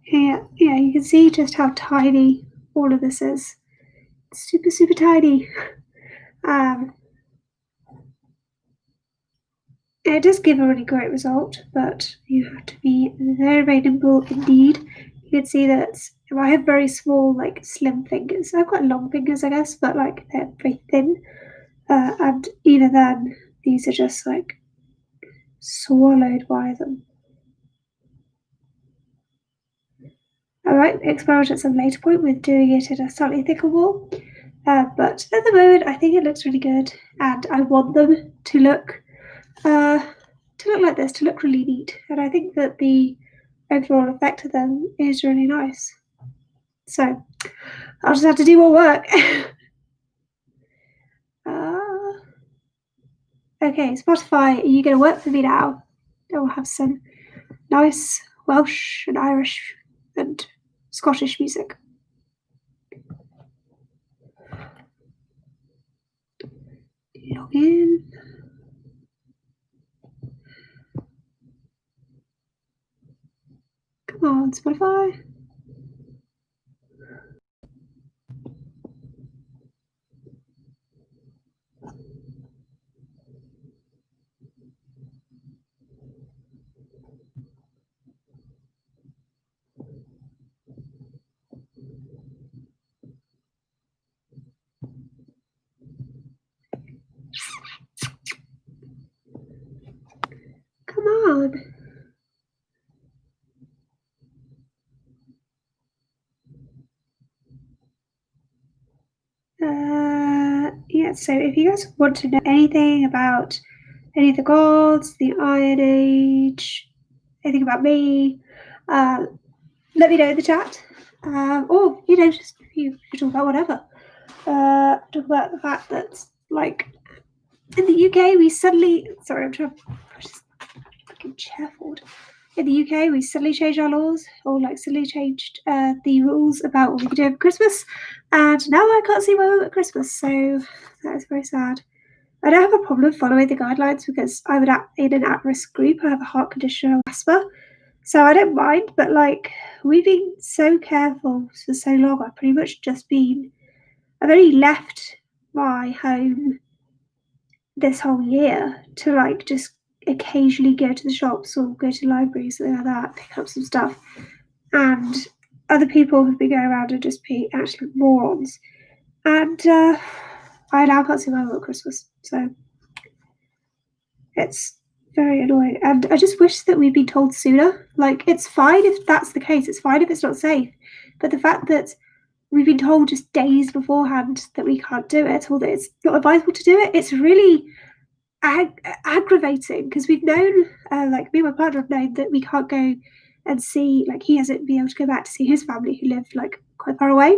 S1: Yeah, you can see just how tiny all of this is. It's super, super tiny. It does give a really great result, but you have to be very, very nimble indeed. You can see that I have very small, like slim fingers. I've got long fingers, I guess, but like they're very thin. And even then, these are just like swallowed by them. I might experiment at some later point with doing it in a slightly thicker wall. But at the moment, I think it looks really good, and I want them to look like this, to look really neat. And I think that the overall effect of them is really nice. So I'll just have to do more work. Okay, Spotify, are you going to work for me now? I'll have some nice Welsh and Irish and Scottish music. Log in. Come on, Spotify. Come on. Yeah, Yeah, so if you guys want to know anything about any of the gods, the Iron Age, anything about me, let me know in the chat. Or, just you talk about whatever. Talk about the fact that, like, in the UK, we suddenly... Sorry, I'm trying to push this fucking chair forward. In the UK, we suddenly changed our laws, or, like, suddenly changed the rules about what we could do for Christmas. And now I can't see my mum at Christmas, so that is very sad. I don't have a problem following the guidelines because I'm in an at-risk group. I have a heart condition and asthma, so I don't mind. But like, we've been so careful for so long. I've only left my home this whole year to like just occasionally go to the shops or go to libraries, something like that, pick up some stuff. And other people have been going around and just being absolute morons. And I now can't see my mum at Christmas, so it's very annoying. And I just wish that we'd been told sooner. Like, it's fine if that's the case. It's fine if it's not safe. But the fact that we've been told just days beforehand that we can't do it or that it's not advisable to do it, it's really aggravating because we've known, like me and my partner have known that we can't go and see, like he hasn't been able to go back to see his family who live like quite far away.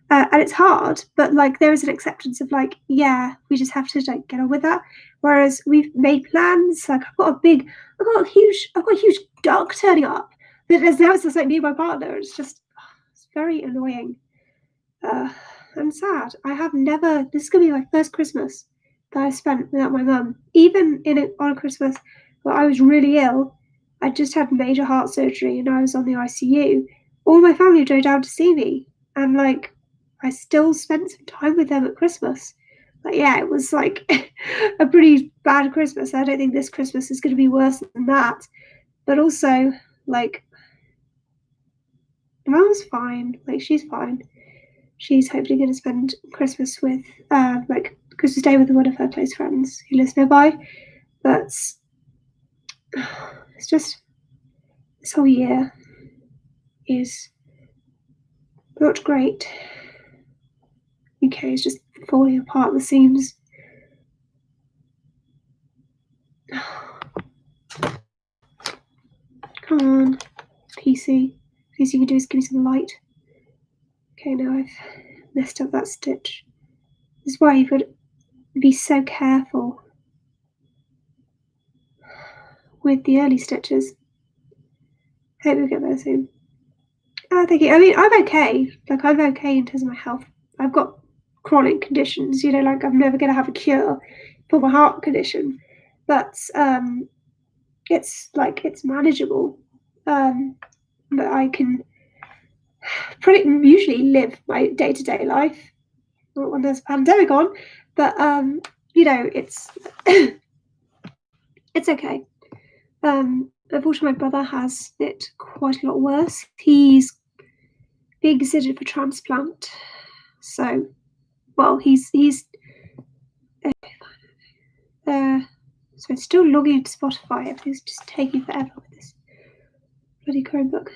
S1: And it's hard, but like there is an acceptance of like, yeah, we just have to like get on with that. Whereas we've made plans, like I've got a huge duck turning up. But now it's just like me and my partner. It's very annoying and sad. This is gonna be my first Christmas that I spent without my mum. Even on a Christmas where I was really ill, I just had major heart surgery and I was on the ICU. All my family drove down to see me, and like I still spent some time with them at Christmas. But yeah, it was like a pretty bad Christmas. I don't think this Christmas is going to be worse than that. But also, like, Mum's fine. Like, she's fine. She's hopefully going to spend Christmas with, like, Christmas Day with one of her close friends who lives nearby. But it's just, this whole year is not great. UK is just falling apart at the seams. Come on, PC. Least you can do is give me some light. Okay, now I've messed up that stitch. This is why you've got to be so careful with the early stitches. Hope we'll get there soon. Thank you. I mean, I'm okay. Like, I'm okay in terms of my health. I've got chronic conditions, like I'm never going to have a cure for my heart condition. But it's manageable. But I can usually live my day-to-day life when there's a pandemic on. But, it's it's okay. Unfortunately, my brother has it quite a lot worse. He's being considered for transplant. So, well, he's so it's still logging into Spotify. Everything's just taking forever with this bloody Chromebook.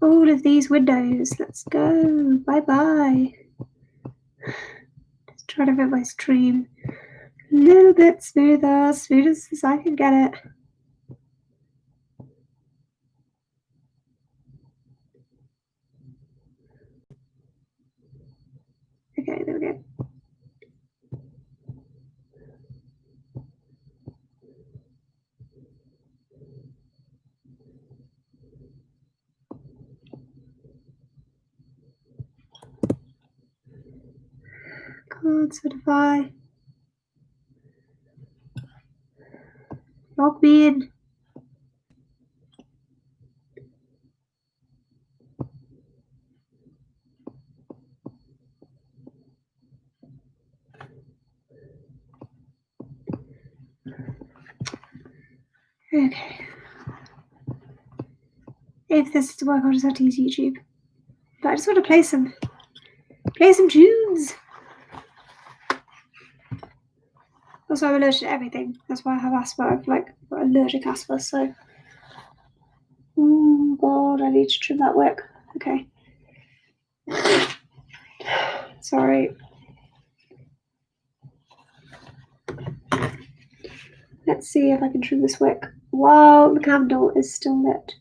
S1: All of these windows. Let's go. Bye-bye. Just trying to make my stream a little bit smoother, smooth as I can get it. Okay, there we go. Come on, Spotify. Log me in. Okay. If this is to work, I'll just have to use YouTube. But I just want to play some tunes. Also, I'm allergic to everything. That's why I have asthma. I've got allergic asthma. So, oh god, I need to trim that wick. Okay. Sorry. Let's see if I can trim this wick while the candle is still lit.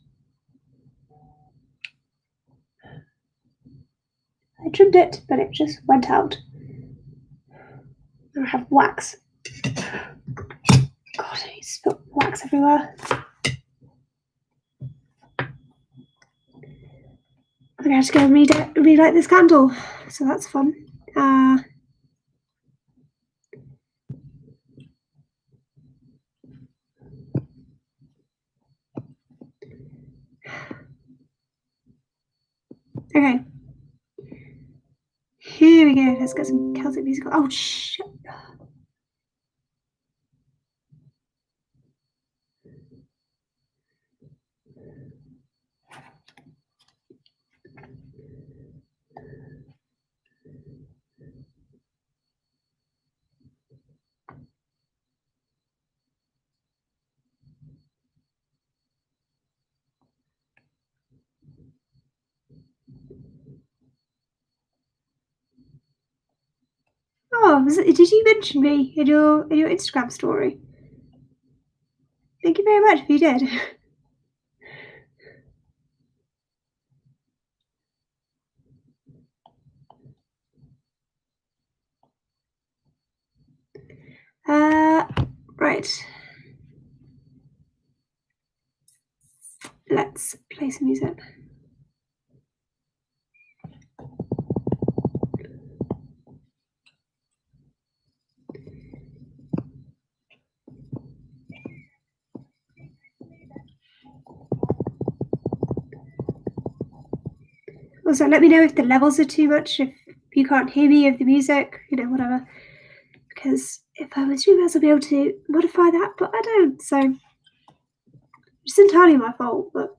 S1: I trimmed it, but it just went out. I have wax. God, I spilled wax everywhere. I'm going to have to go and relight this candle, so that's fun. Okay. Here we go. Let's get some Celtic music. Oh, shit. Oh, did you mention me in your Instagram story? Thank you very much if you did. Right. Let's play some music. Also, let me know if the levels are too much, if you can't hear me of the music, whatever. Because if I was you guys, I'd be able to modify that, but I don't, so it's entirely my fault, but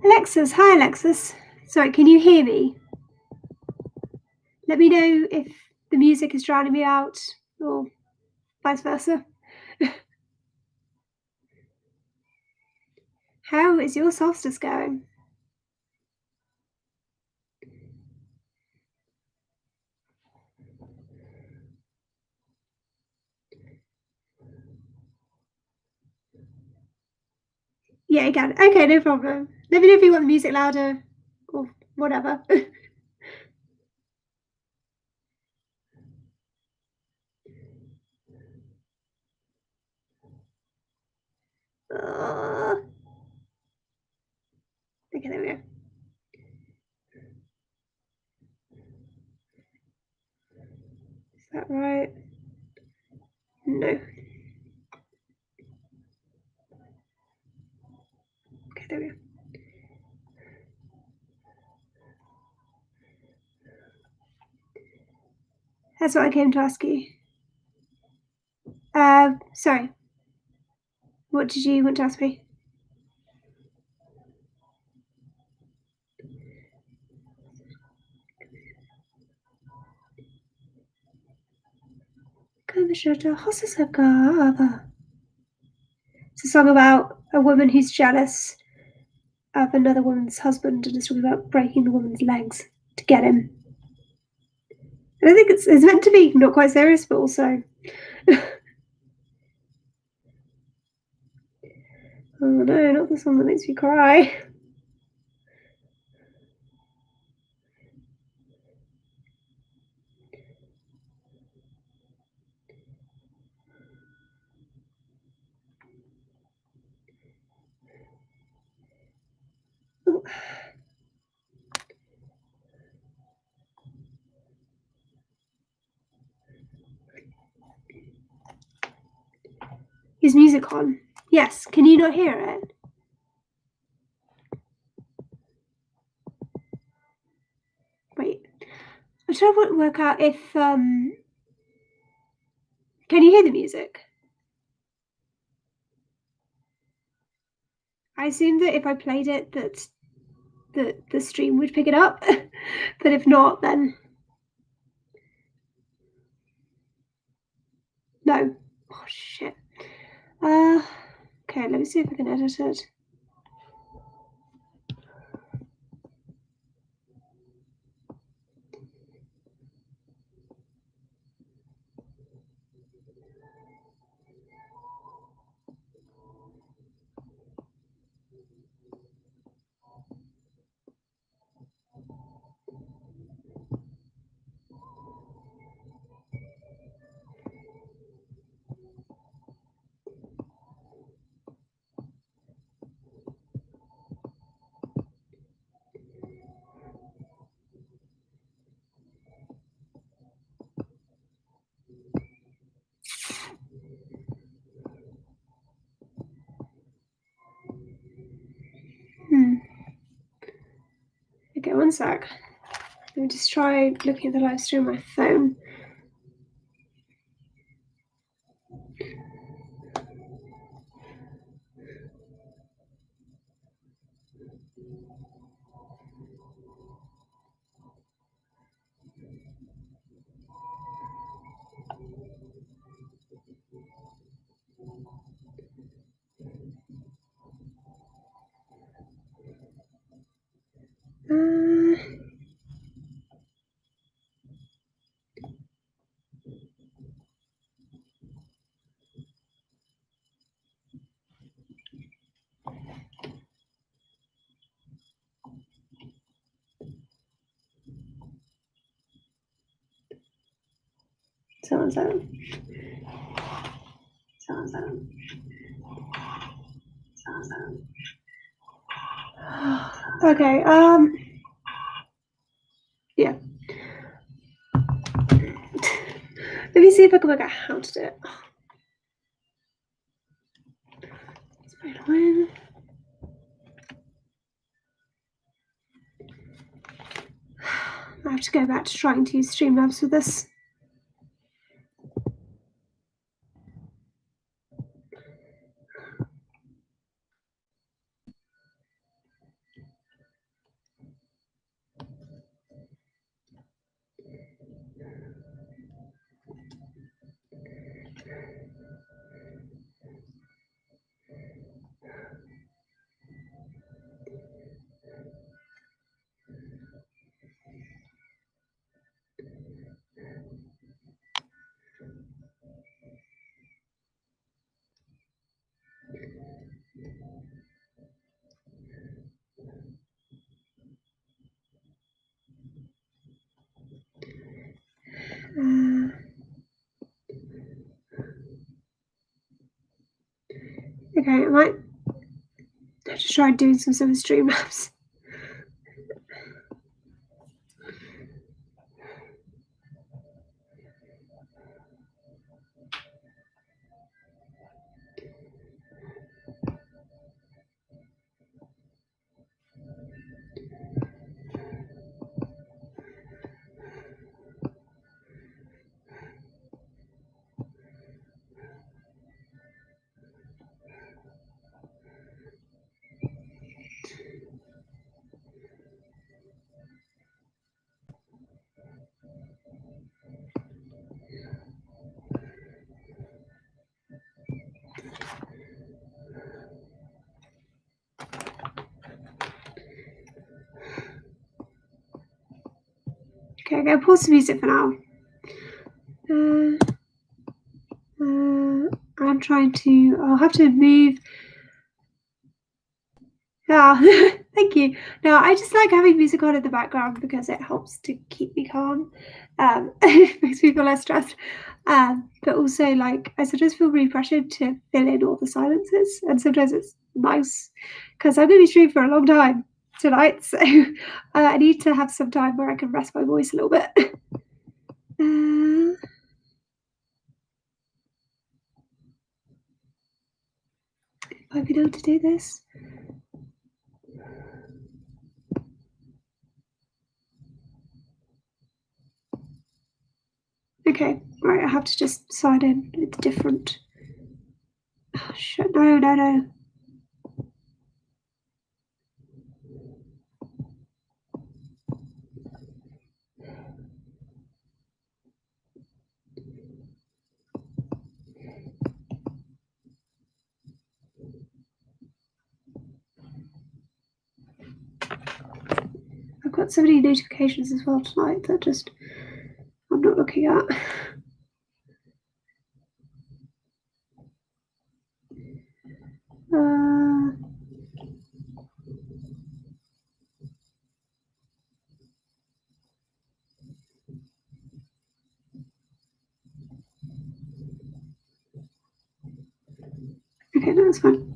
S1: Alexis, hi Alexis. Sorry, can you hear me? Let me know if the music is drowning me out or vice versa. How is your solstice going? Yeah, again. Okay, no problem. Let me know if you want the music louder or whatever. Okay, there we go. Is that right? No. That's what I came to ask you. Sorry. What did you want to ask me? It's a song about a woman who's jealous of another woman's husband and is talking about breaking the woman's legs to get him. And I think it's meant to be not quite serious, but also oh no, not the song that makes me cry. Is music on? Yes. Can you not hear it? Wait. I'm trying to work out if can you hear the music? I assume that if I played it that the stream would pick it up. But if not, then no. Oh shit. Okay, let me see if I can edit it. Okay, one sec. Let me just try looking at the live stream on my phone. Someone's out. Okay, yeah. Let me see if I can work out how to do it. It's very annoying. I have to go back to trying to use Streamlabs for this. Okay, I might have to try doing some sort of Streamlabs. Okay, I'm going to pause the music for now. I'm trying to. I'll have to move. Ah, thank you. No, I just like having music on in the background because it helps to keep me calm. It makes me feel less stressed. But also, like, I sometimes feel really pressured to fill in all the silences, and sometimes it's nice because I'm going to be streaming for a long time tonight, so I need to have some time where I can rest my voice a little bit. If I've been able to do this. Okay, right, I have to just sign in. It's different. Oh, shit. No. I've got so many notifications as well tonight that just I'm not looking at. Okay, no, that's fine.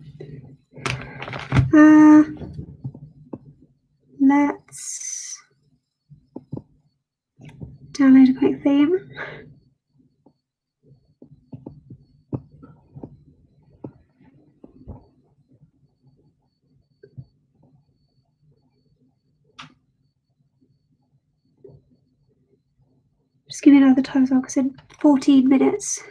S1: Let's download a quick theme. Just give me another time as well, because in 14 minutes.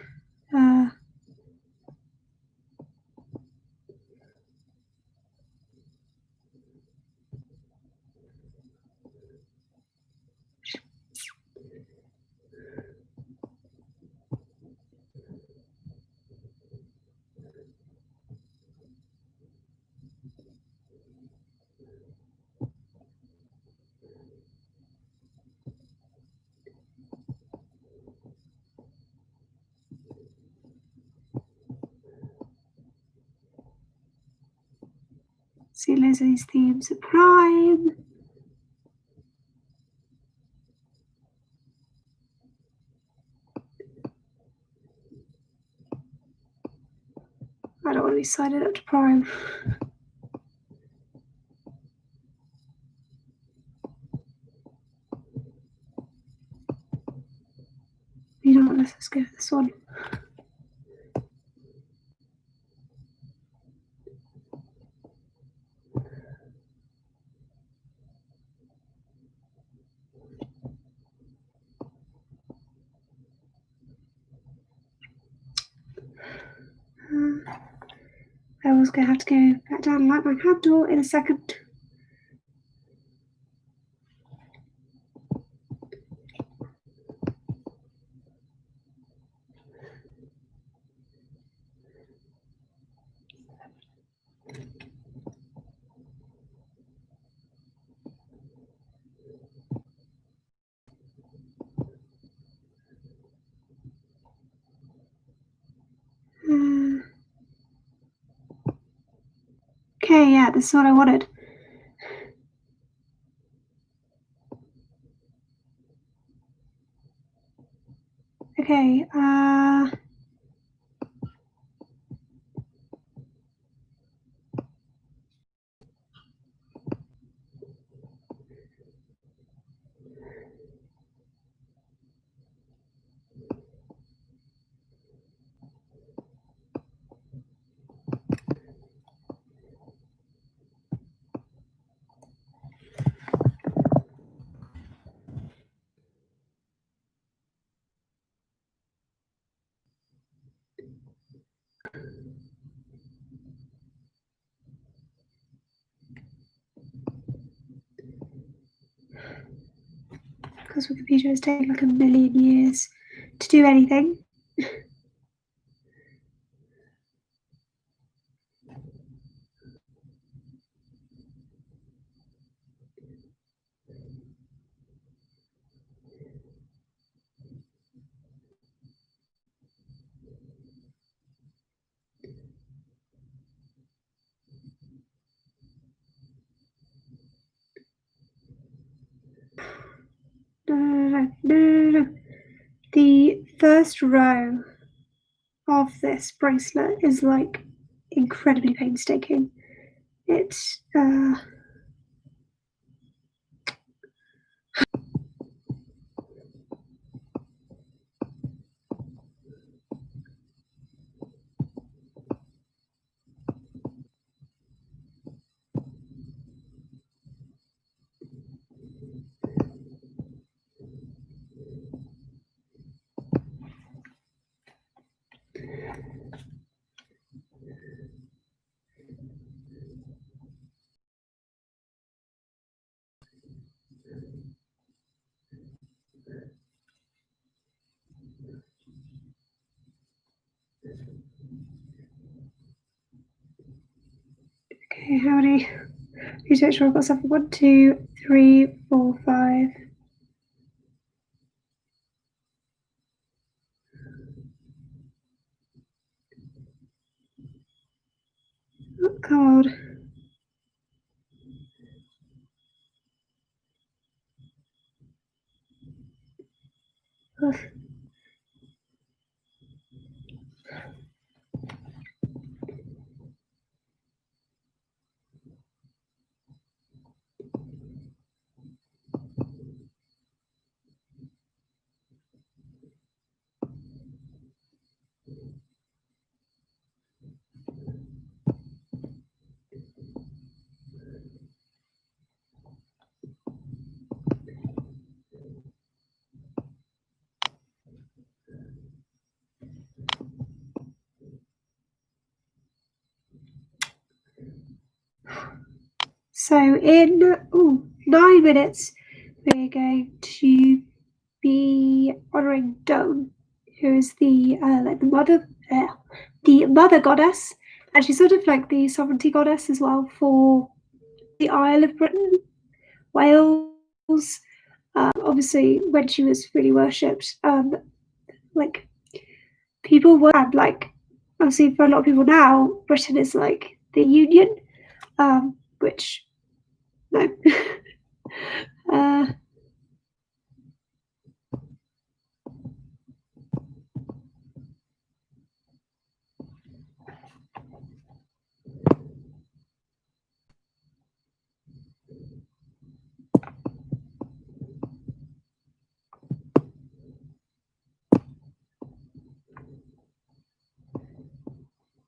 S1: See loads of these themes at Prime. I don't want to be signing up to Prime. You know what, let's go with this one. I was going to have to go back down and light my candle in a second. Okay, yeah, this is what I wanted. Okay, because my computer has taken like a million years to do anything. first row of this bracelet is like incredibly painstaking. It's okay. How many? Need to make sure I've got stuff. 1, 2, 3, 4, 5. Oh, come on. Ugh. So in 9 minutes, we're going to be honouring Dawn, who is the mother goddess, and she's sort of like the sovereignty goddess as well for the Isle of Britain, Wales. Obviously, when she was really worshipped, like people were like, obviously for a lot of people now, Britain is like the Union, which no.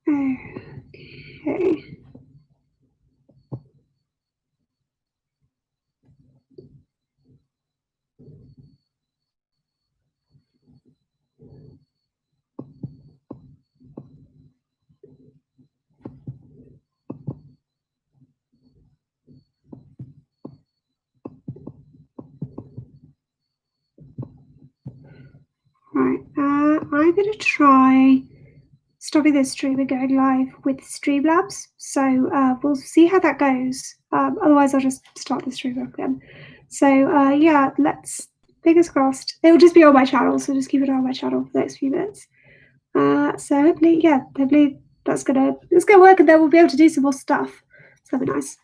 S1: Okay. Right, I'm going to try stopping this stream and going live with Streamlabs. So we'll see how that goes. Otherwise, I'll just start the stream up again. So yeah, fingers crossed. It will just be on my channel, so just keep it on my channel for the next few minutes. So hopefully that's gonna work, and then we'll be able to do some more stuff. So that'll be nice.